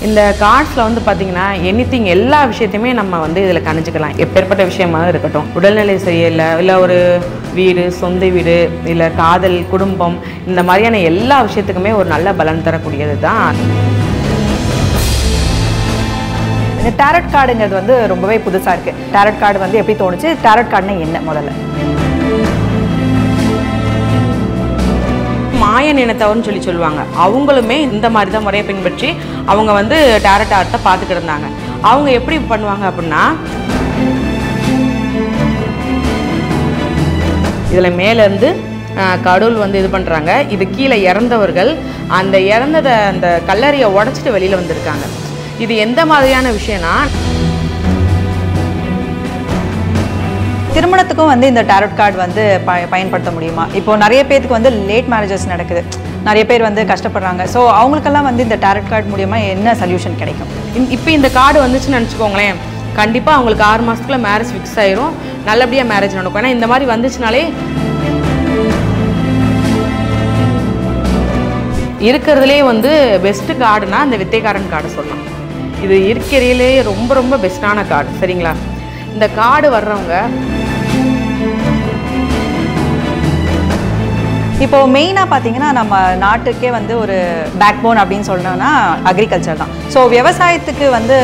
இந்த கார்ட்ஸில் வந்து பார்த்தீங்கன்னா எனிதிங் எல்லா விஷயத்தையுமே நம்ம வந்து இதில் கணிச்சிக்கலாம். எப்பேற்பட்ட விஷயமாக இருக்கட்டும், உடல்நிலை சரியில்லை, இல்லை ஒரு வீடு, சொந்த வீடு, இல்லை காதல், குடும்பம், இந்த மாதிரியான எல்லா விஷயத்துக்குமே ஒரு நல்ல பலன் தரக்கூடியது தான். இந்த டேரட் கார்டுங்கிறது வந்து ரொம்பவே புதுசாக இருக்குது. டேரட் கார்டு வந்து எப்படி தோணுச்சு? டேரட் கார்டுனா என்ன? முதல்ல மாயன் இனத்தவர்னு சொல்லுவாங்க. அவங்களுமே இந்த மாதிரி தான் முறையை பின்பற்றி அவங்க வந்து டேரட் ஆர்ட்டை பார்த்துக்கிட்டு இருந்தாங்க. அவங்க எப்படி பண்ணுவாங்க அப்படின்னா, இதில் மேலேருந்து கடவுள் வந்து இது பண்ணுறாங்க. இது கீழே இறந்தவர்கள் அந்த இறந்ததை அந்த கல்லறையை உடச்சிட்டு வெளியில் வந்திருக்காங்க. இது எந்த மாதிரியான விஷயம்னா, திருமணத்துக்கும் வந்து இந்த டேரட் கார்டு வந்து பயன்படுத்த முடியுமா? இப்போ நிறைய பேருக்கு வந்து லேட் மேரேஜஸ் நடக்குது, நிறைய பேர் வந்து கஷ்டப்படுறாங்க. ஸோ அவங்களுக்கெல்லாம் வந்து இந்த டேரட் கார்டு மூலியமாக என்ன சொல்யூஷன் கிடைக்கும்? இப்போ இந்த கார்டு வந்துச்சுன்னு நினச்சிக்கோங்களேன், கண்டிப்பாக அவங்களுக்கு 6 மாதத்துக்குள்ள மேரேஜ் ஃபிக்ஸ் ஆயிரும், நல்லபடியாக மேரேஜ் நடக்கும். ஏன்னா இந்த மாதிரி வந்துச்சுனாலே இருக்கிறதுலே வந்து பெஸ்ட்டு கார்டுனா அந்த வித்தைக்காரன் கார்டு சொல்லலாம். இது இருக்கிறதுலே ரொம்ப ரொம்ப பெஸ்ட்டான கார்டு. சரிங்களா? இந்த கார்டு வர்றவங்க இப்போ மெயினாக பார்த்தீங்கன்னா நம்ம நாட்டுக்கே வந்து ஒரு பேக் போன் அப்படின்னு சொன்னோம்னா அக்ரிகல்ச்சர் தான். ஸோ விவசாயத்துக்கு வந்து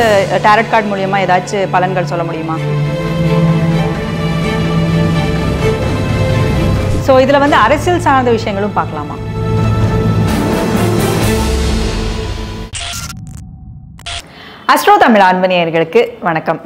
டேரட் கார்டு மூலியமா ஏதாச்சும் பலன்கள் சொல்ல முடியுமா? ஸோ இதில் வந்து அரசியல் சார்ந்த விஷயங்களும் பார்க்கலாமா? அஸ்ட்ரோ தமிழ் ஆன்மீகர்களுக்கு வணக்கம்.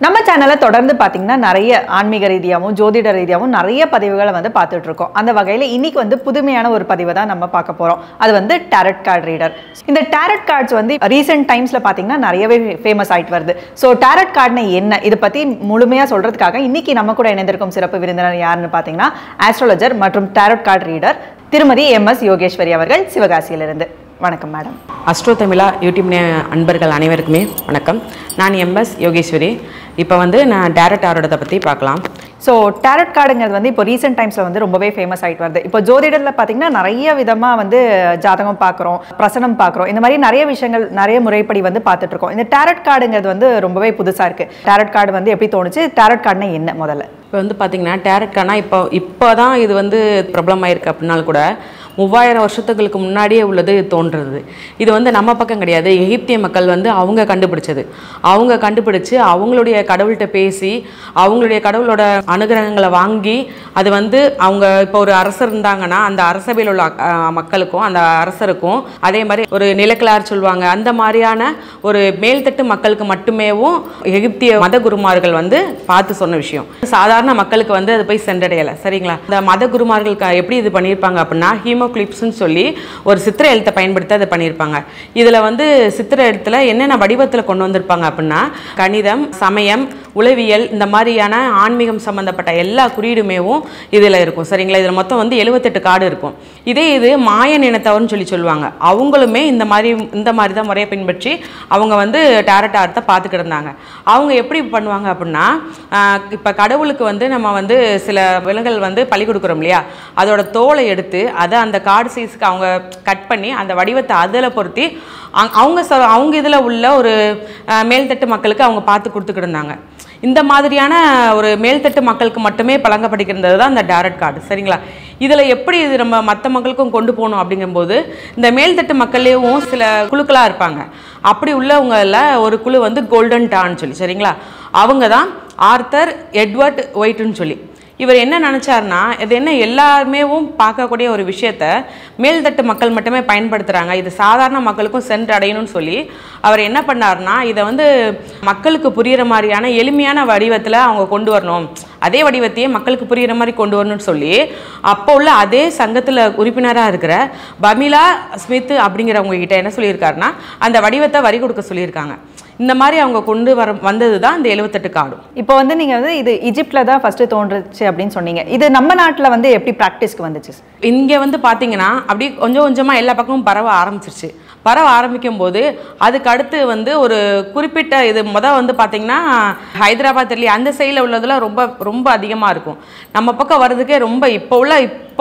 நம்ம சேனலை தொடர்ந்து பார்த்தீங்கன்னா நிறைய ஆன்மீக ரீதியாகவும் ஜோதிட ரீதியாகவும் நிறைய பதிவுகளை வந்து பார்த்துட்டு இருக்கோம். அந்த வகையில் இன்னைக்கு வந்து புதுமையான ஒரு பதிவை தான் நம்ம பார்க்க போகிறோம். அது வந்து டேரட் கார்டு ரீடர். இந்த டேரட் கார்ட்ஸ் வந்து ரீசெண்ட் டைம்ஸில் பார்த்தீங்கன்னா நிறையவே ஃபேமஸ் ஆகிட்டு வருது. ஸோ டேரட் கார்டுனா என்ன, இதை பற்றி முழுமையாக சொல்கிறதுக்காக இன்னைக்கு நம்ம கூட இணைந்திருக்கும் சிறப்பு விருந்தினர் யாருன்னு பார்த்தீங்கன்னா ஆஸ்ட்ராலஜர் மற்றும் டேரட் கார்டு ரீடர் திருமதி MS யோகேஸ்வரி அவர்கள், சிவகாசியிலிருந்து. வணக்கம் மேடம். அஸ்ட்ரோ தமிழா யூடியூப் அன்பர்கள் அனைவருக்குமே வணக்கம். நான் MS யோகேஸ்வரி. இப்போ வந்து நான் டேரட் ஆரோடத்தை பற்றி பார்க்கலாம். ஸோ டேரட் கார்டுங்கிறது வந்து இப்போ ரீசெண்ட் டைம்ஸில் வந்து ரொம்பவே ஃபேமஸ் ஆகிட்டு வருது. இப்போ ஜோதிடத்தில் பார்த்தீங்கன்னா நிறைய விதமாக வந்து ஜாதகம் பார்க்குறோம், பிரசனம் பார்க்குறோம், இந்த மாதிரி நிறைய விஷயங்கள் நிறைய முறைப்படி வந்து பார்த்துட்ருக்கோம். இந்த டேரட் கார்டுங்கிறது வந்து ரொம்பவே புதுசாக இருக்குது. டேரட் கார்டு வந்து எப்படி தோணுச்சு? டேரட் கார்டுனா என்ன? முதல்ல இப்போ வந்து பார்த்திங்கன்னா டேரட் கார்டுனா இப்போ தான் இது வந்து பிரபலமாயிருக்கு. அப்படின்னாலும் கூட 3000 வருஷத்துக்கு முன்னாடியே உள்ளது தோன்றுறது. இது வந்து நம்ம பக்கம் கிடையாது, எகிப்திய மக்கள் வந்து அவங்க கண்டுபிடிச்சது. அவங்க கண்டுபிடிச்சு அவங்களுடைய கடவுள்கிட்ட பேசி அவங்களுடைய கடவுளோட அனுகிரகங்களை வாங்கி அது வந்து அவங்க இப்போ ஒரு அரசர் இருந்தாங்கன்னா அந்த அரசபையில் உள்ள மக்களுக்கும் அந்த அரசருக்கும், அதே மாதிரி ஒரு நிலக்கிழார் சொல்லுவாங்க, அந்த மாதிரியான ஒரு மேல்தட்டு மக்களுக்கு மட்டுமேவும் எகிப்திய மத குருமார்கள் வந்து பார்த்து சொன்ன விஷயம். சாதாரண மக்களுக்கு வந்து அது போய் சென்றடையலை. சரிங்களா? இந்த மத குருமார்களுக்கு எப்படி இது பண்ணியிருப்பாங்க அப்படின்னா, ஹீமோக்ளிப்ஸ்ன்னு சொல்லி ஒரு சித்திர எழுத்தை பயன்படுத்தி அதை பண்ணியிருப்பாங்க. இதில் வந்து சித்திர எழுத்தில் என்னென்ன வடிவத்தில் கொண்டு வந்திருப்பாங்க அப்படின்னா, கணிதம், சமயம், உளவியல், இந்த மாதிரியான ஆன்மீகம் சம்மந்தப்பட்ட எல்லா குறியீடுமேவும் இதில் இருக்கும். சரிங்களா? இதில் மொத்தம் வந்து 78 கார்டு இருக்கும். இது மாயன் இனத்தவர்னு சொல்லுவாங்க. அவங்களுமே இந்த மாதிரி தான் முறையை பின்பற்றி அவங்க வந்து டேரட் ஆர்ட்டை பார்த்துக்கிட்டு இருந்தாங்க. அவங்க எப்படி பண்ணுவாங்க அப்படின்னா, இப்போ கடவுளுக்கு வந்து நம்ம வந்து சில விலங்குகள் வந்து பலி கொடுக்குறோம் இல்லையா, அதோட தோலை எடுத்து அதை அந்த கார்டு சைஸுக்கு அவங்க கட் பண்ணி அந்த வடிவத்தை அதில் பொருத்தி அவங்க இதில் உள்ள ஒரு மேல்தட்டு மக்களுக்கு அவங்க பார்த்து கொடுத்துக்கிட்டு இருந்தாங்க. இந்த மாதிரியான ஒரு மேல்தட்டு மக்களுக்கு மட்டுமே பழங்கப்படுகிறது தான் இந்த டேரட் கார்டு. சரிங்களா? இதில் எப்படி இது நம்ம மற்ற மக்களுக்கும் கொண்டு போகணும் அப்படிங்கும்போது, இந்த மேல்தட்டு மக்கள்லேயும் சில குழுக்களாக இருப்பாங்க. அப்படி உள்ளவங்களில் ஒரு குழு வந்து கோல்டன் டான்னு சொல்லி, சரிங்களா, அவங்க தான் ஆர்தர் எட்வர்ட் ஒயிட்டுன்னு சொல்லி. இவர் என்ன நினச்சார்னா, இது என்ன எல்லாருமேவும் பார்க்கக்கூடிய ஒரு விஷயத்த மேல்தட்டு மக்கள் மட்டுமே பயன்படுத்துகிறாங்க, இது சாதாரண மக்களுக்கும் சென்றடையணும்னு சொல்லி அவர் என்ன பண்ணார்னா, இதை வந்து மக்களுக்கு புரிகிற மாதிரியான எளிமையான வடிவத்தில் அவங்க கொண்டு வரணும், அதே வடிவத்தையே மக்களுக்கு புரிகிற மாதிரி கொண்டு வரணும்னு சொல்லி அப்போ உள்ள அதே சங்கத்தில் உறுப்பினராக இருக்கிற பமிலா ஸ்மித் அப்படிங்கிறவங்க கிட்ட என்ன சொல்லியிருக்காருன்னா, அந்த வடிவத்தை வரி கொடுக்க சொல்லியிருக்காங்க. இந்த மாதிரி அவங்க கொண்டு வந்தது தான் இந்த 78 கார்டும். இப்போ வந்து நீங்கள் வந்து இது ஈஜிப்டில் தான் ஃபஸ்ட்டு தோன்றுச்சு அப்படின்னு சொன்னீங்க. இது நம்ம நாட்டில் வந்து எப்படி ப்ராக்டிஸ்க்கு வந்துச்சு? இங்கே வந்து பார்த்தீங்கன்னா அப்படி கொஞ்சம் கொஞ்சமாக எல்லா பக்கமும் பரவ ஆரம்பிச்சிருச்சு. பரவ ஆரம்பிக்கும் போது அதுக்கு அடுத்து வந்து ஒரு குறிப்பிட்ட இது வந்து பார்த்திங்கன்னா ஹைதராபாத் டெல்லி அந்த சைடில் உள்ளதில் ரொம்ப ரொம்ப அதிகமாக இருக்கும். நம்ம பக்கம் வர்றதுக்கே ரொம்ப இப்போ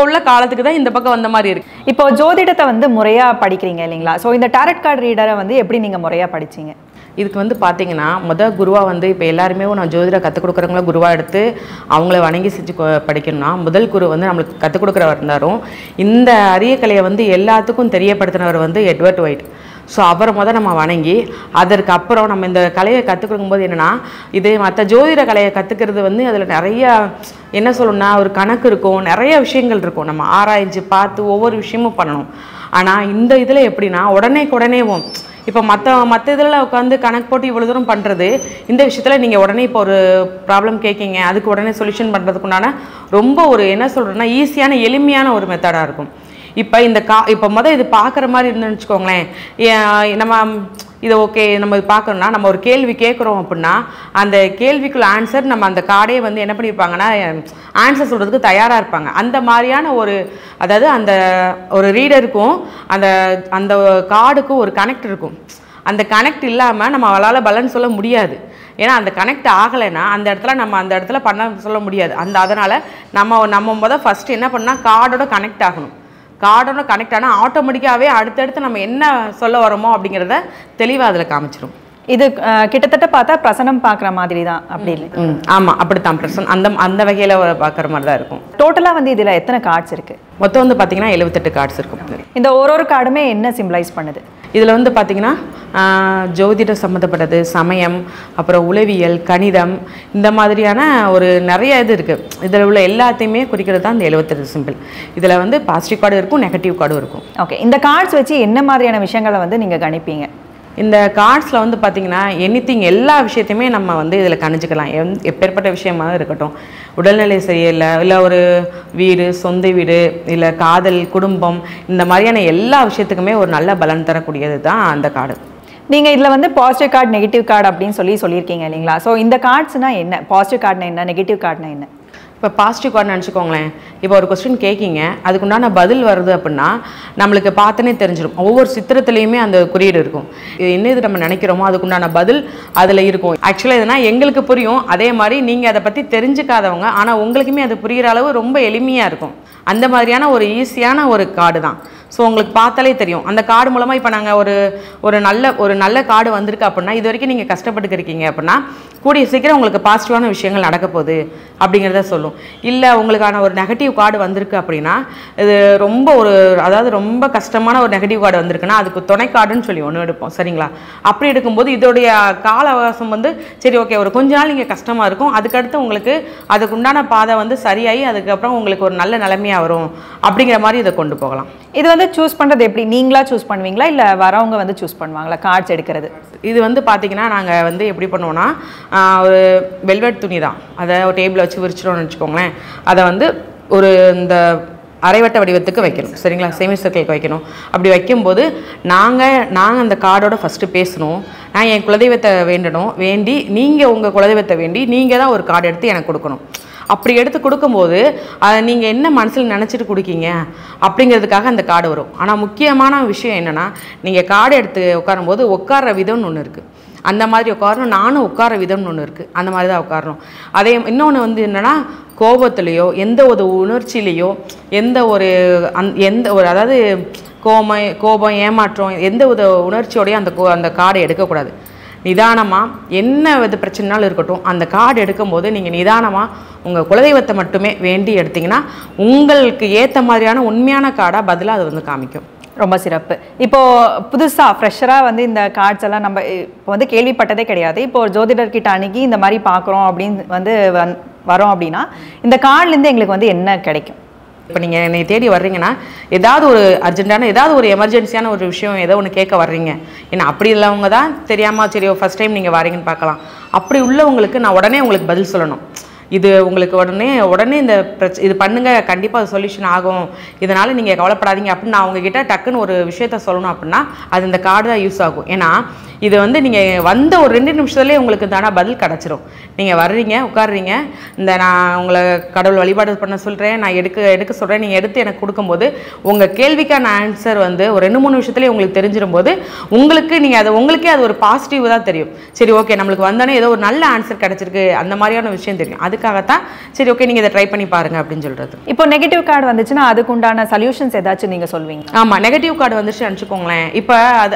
உள்ள காலத்துக்கு தான் இந்த பக்கம் வந்த மாதிரி இருக்குது. இப்போ ஜோதிடத்தை வந்து முறையாக படிக்கிறீங்க இல்லைங்களா? ஸோ இந்த டாரட் கார்டு ரீடரை வந்து எப்படி நீங்கள் முறையாக படிச்சீங்க? இதுக்கு வந்து பார்த்தீங்கன்னா குருவாக வந்து இப்போ எல்லாருமே நான் ஜோதிடம் கற்றுக் கொடுக்குறவங்கள குருவாக எடுத்து அவங்கள வணங்கி செஞ்சு படிக்கணும்னா முதல் குரு வந்து நம்மளுக்கு கற்றுக் கொடுக்குறவர் இருந்தாரும். இந்த அரிய கலையை வந்து எல்லாத்துக்கும் தெரியப்படுத்தினவர் வந்து எட்வர்ட் ஒயிட். ஸோ அவரை நம்ம வணங்கி அதற்கு அப்புறம் நம்ம இந்த கலையை கற்றுக் கொடுக்கும்போது என்னென்னா, இது மற்ற ஜோதிட கலையை கற்றுக்கிறது வந்து அதில் நிறையா என்ன சொல்லணும்னா ஒரு கணக்கு இருக்கும், நிறைய விஷயங்கள் இருக்கும், நம்ம ஆராய்ச்சி பார்த்து ஒவ்வொரு விஷயமும் பண்ணணும். ஆனால் இந்த இதில் எப்படின்னா உடனேவும் இப்போ மற்ற இதில் உட்காந்து கணக்கு போட்டு இவ்வளோ தூரம் பண்ணுறது, இந்த விஷயத்தில் நீங்கள் உடனே இப்போ ஒரு ப்ராப்ளம் கேட்கிங்க, அதுக்கு உடனே சொல்யூஷன் பண்ணுறதுக்குண்டான ரொம்ப ஒரு என்ன சொல்கிறேன்னா ஈஸியான எளிமையான ஒரு மெத்தடாக இருக்கும். இப்போ இப்போ இது பார்க்குற மாதிரி இருந்துன்னு வச்சுக்கோங்களேன். நம்ம இது ஓகே நம்ம இது பார்க்கணுன்னா நம்ம ஒரு கேள்வி கேட்குறோம் அப்படின்னா அந்த கேள்விக்குள்ள ஆன்சர் நம்ம அந்த கார்டே வந்து என்ன பண்ணியிருப்பாங்கன்னா ஆன்சர் சொல்கிறதுக்கு தயாராக இருப்பாங்க. அந்த மாதிரியான அதாவது அந்த ஒரு ரீடருக்கும் அந்த கார்டுக்கும் ஒரு கனெக்ட் இருக்கும். அந்த கனெக்ட் இல்லாமல் நம்ம அவளால் பலன் சொல்ல முடியாது. ஏன்னா அந்த கனெக்ட் ஆகலைன்னா அந்த இடத்துல பண்ண சொல்ல முடியாது. அதனால் நம்ம ஃபஸ்ட்டு என்ன பண்ணால் கார்டோட கனெக்ட் ஆகணும். கார்டோட கனெக்ட் ஆனால் ஆட்டோமேட்டிக்காகவே அடுத்தடுத்து நம்ம என்ன சொல்ல வரோமோ அப்படிங்கிறத தெளிவாக அதில் காமிச்சிடும். இது கிட்டத்தட்ட பார்த்தா பிரசனம் பார்க்குற மாதிரி தான் அப்படி இல்லை? ஆமாம், அப்படித்தான் பிரசனம் அந்த வகையில் பார்க்குற மாதிரி தான் இருக்கும். டோட்டலாக வந்து இதில் எத்தனை கார்ட்ஸ் இருக்குது? மொத்தம் வந்து பார்த்தீங்கன்னா 78 கார்ட்ஸ் இருக்கும். இந்த ஒரு கார்டுமே என்ன சிம்பிளைஸ் பண்ணுது? இதில் வந்து பார்த்திங்கன்னா ஜோதிடம் சம்மந்தப்பட்டது, சமயம், அப்புறம் உளவியல், கணிதம், இந்த மாதிரியான ஒரு நிறைய இது இருக்குது. இதில் உள்ள எல்லாத்தையுமே குறிக்கிறது தான் இந்த 78 சிம்பிள். இதில் வந்து பாசிட்டிவ் கார்டு இருக்கும், நெகட்டிவ் கார்டும் இருக்கும். ஓகே, இந்த கார்ட்ஸ் வச்சு என்ன மாதிரியான விஷயங்களை வந்து நீங்கள் கணிப்பீங்க? இந்த கார்ட்ஸில் வந்து பார்த்திங்கன்னா எல்லா விஷயத்தையுமே நம்ம வந்து இதில் கணிச்சிக்கலாம். எப்பேற்பட்ட விஷயமாக இருக்கட்டும், உடல்நிலை சரியில்லை, இல்லை ஒரு வீடு, சொந்த வீடு, இல்லை காதல், குடும்பம், இந்த மாதிரியான எல்லா விஷயத்துக்குமே ஒரு நல்ல பலன் தரக்கூடியது தான் அந்த கார்டு. நீங்கள் இதில் வந்து பாசிட்டிவ் கார்டு, நெகட்டிவ் கார்டு அப்படின்னு சொல்லியிருக்கீங்க இல்லைங்களா? ஸோ இந்த கார்ட்ஸ்னால் என்ன? பாசிட்டிவ் கார்டுனா என்ன, நெகட்டிவ் கார்டுனா என்ன? இப்போ பாசிட்டிவ் கார்டு நினச்சிக்கோங்களேன். இப்போ ஒரு கொஸ்டின் கேட்கிங்க, அதுக்குண்டான பதில் வருது அப்படின்னா நம்மளுக்கு பார்த்தனே தெரிஞ்சிடும். ஒவ்வொரு சித்திரத்துலேயுமே அந்த குறியீடு இருக்கும். இது நம்ம நினைக்கிறோமோ அதுக்குண்டான பதில் அதில் இருக்கும். ஆக்சுவலாக எதுனா எங்களுக்கு புரியும், அதே மாதிரி நீங்கள் அதை பற்றி தெரிஞ்சுக்காதவங்க ஆனால் உங்களுக்குமே அது புரிகிற அளவு ரொம்ப எளிமையாக இருக்கும். அந்த மாதிரியான ஒரு ஈஸியான ஒரு கார்டு தான். ஸோ உங்களுக்கு பார்த்தாலே தெரியும். அந்த கார்டு மூலமாக இப்போ நாங்கள் ஒரு நல்ல கார்டு வந்திருக்கு அப்படின்னா, இது வரைக்கும் நீங்கள் கஷ்டப்பட்டுருக்கீங்க அப்படின்னா கூடிய சீக்கிரம் உங்களுக்கு பாசிட்டிவான விஷயங்கள் நடக்க போகுது அப்படிங்கிறத சொல்லும். இல்லை உங்களுக்கான ஒரு நெகட்டிவ் கார்டு வந்திருக்கு அப்படின்னா, இது அதாவது ரொம்ப கஷ்டமான ஒரு நெகட்டிவ் கார்டு வந்திருக்குன்னா அதுக்கு துணை கார்டுன்னு சொல்லி ஒன்று எடுப்போம், சரிங்களா? அப்படி எடுக்கும்போது இதோடைய கால அவகாசம் வந்து சரி ஓகே ஒரு கொஞ்ச நாள் நீங்கள் கஷ்டமாக இருக்கும், அதுக்கடுத்து உங்களுக்கு அதுக்குண்டான பாதை வந்து சரியாகி அதுக்கப்புறம் உங்களுக்கு ஒரு நல்ல நிலைமையாக வரும் அப்படிங்கிற மாதிரி இதை கொண்டு போகலாம். இது வந்து சூஸ் பண்ணுறது எப்படி? நீங்களா சூஸ் பண்ணுவீங்களா இல்லை வரவங்க வந்து சூஸ் பண்ணுவாங்களா கார்ட்ஸ் எடுக்கிறது? இது வந்து பார்த்திங்கன்னா நாங்கள் வந்து எப்படி பண்ணுவோன்னா, ஒரு வெல்வெட் துணி தான், அதை ஒரு டேபிளை வச்சு விரிச்சிடோன்னு வச்சுக்கோங்களேன். அதை வந்து ஒரு இந்த அரைவட்ட வடிவத்துக்கு வைக்கணும், சரிங்களா? செமி சர்க்கிளுக்கு வைக்கணும். அப்படி வைக்கும்போது நாங்கள் அந்த கார்டோட ஃபஸ்ட்டு பேசணும். நான் என் குலதெய்வத்தை வேண்டி நீங்கள் உங்கள் குலதெய்வத்தை வேண்டி நீங்கள் தான் ஒரு கார்டு எடுத்து எனக்கு கொடுக்கணும். அப்படி எடுத்து கொடுக்கும்போது அதை நீங்கள் என்ன மனசில் நினச்சிட்டு கொடுக்கீங்க அப்படிங்கிறதுக்காக அந்த கார்டு வரும். ஆனால் முக்கியமான விஷயம் என்னென்னா, நீங்கள் கார்டு எடுத்து உட்காரும்போது உட்கார்ற விதம்னு ஒன்று இருக்குது. அந்த மாதிரி உட்காரணும். நானும் உட்கார விதம்னு ஒன்று இருக்குது, அந்த மாதிரி தான் உட்காரணும். அதே இன்னொன்று வந்து என்னென்னா, கோபத்துலேயோ எந்த ஒரு உணர்ச்சியிலையோ எந்த ஒரு அதாவது கோபம், ஏமாற்றம், எந்த ஒரு உணர்ச்சியோடையும் அந்த கார்டை எடுக்கக்கூடாது. நிதானமாக என்ன வித பிரச்சனைனாலும் இருக்கட்டும், அந்த கார்டு எடுக்கும்போது நீங்கள் நிதானமாக உங்கள் குலதெய்வத்தை மட்டுமே வேண்டி எடுத்திங்கன்னா உங்களுக்கு ஏற்ற மாதிரியான உண்மையான கார்டாக பதிலாக அது வந்து காமிக்கும். ரொம்ப சிறப்பு. இப்போது புதுசாக ஃப்ரெஷராக வந்து இந்த கார்ட்ஸ் எல்லாம் நம்ம இப்போ வந்து கேள்விப்பட்டதே கிடையாது. இப்போ ஒரு ஜோதிடர்கிட்ட அணுகி இந்த மாதிரி பார்க்குறோம் அப்படின்னு வந்து வரோம் அப்படின்னா இந்த கார்ட்லேருந்து எங்களுக்கு வந்து என்ன கிடைக்கும்? இப்போ நீங்கள் என்னை தேடி வர்றீங்கன்னா ஏதாவது ஒரு அர்ஜென்ட்டான ஏதாவது ஒரு எமர்ஜென்சியான ஒரு விஷயம் ஏதோ ஒன்று கேட்க வர்றீங்க. ஏன்னா அப்படி இல்லவங்க தான் தெரியாமல் சரி ஃபஸ்ட் டைம் நீங்கள் வரீங்கன்னு பார்க்கலாம். அப்படி உள்ளவங்களுக்கு நான் உடனே உங்களுக்கு பதில் சொல்லணும். இது உங்களுக்கு உடனே இந்த இது பண்ணுங்கள், கண்டிப்பாக அது சொல்யூஷன் ஆகும், இதனால் நீங்கள் கவலைப்படாதீங்க அப்படின்னு நான் அவங்கக்கிட்ட டக்குன்னு ஒரு விஷயத்த சொல்லணும் அப்படின்னா அது இந்த கார்டு தான் யூஸ் ஆகும். ஏன்னா இது வந்து நீங்கள் வந்த ஒரு 2 நிமிஷத்துலேயே உங்களுக்கு தானே பதில் கிடச்சிரும். நீங்கள் வர்றீங்க, உட்காடுறீங்க, நான் உங்களை கடவுள் வழிபாடு பண்ண சொல்கிறேன், நான் எடுக்க சொல்கிறேன், நீங்கள் எடுத்து எனக்கு கொடுக்கும்போது உங்கள் கேள்விக்கான ஆன்சர் வந்து ஒரு 2-3 நிமிஷத்துலேயே உங்களுக்கு தெரிஞ்சிடும் போது உங்களுக்கே அது ஒரு பாசிட்டிவ் தான் தெரியும். சரி ஓகே, நம்மளுக்கு வந்தோடனே ஏதோ ஒரு நல்ல ஆன்சர் கிடச்சிருக்கு, அந்த மாதிரியான விஷயம் தெரியும். அதுக்காகத்தான் சரி ஓகே நீங்கள் இதை ட்ரை பண்ணி பாருங்கள் அப்படின்னு சொல்கிறது. இப்போ நெகட்டிவ் கார்டு வந்துச்சுன்னா அதுக்கு உண்டான சொல்யூஷன்ஸ் ஏதாச்சும் நீங்கள் சொல்வீங்க? ஆமாம், நெகட்டிவ் கார்டு வந்துச்சு நினச்சிக்கோங்களேன். இப்போ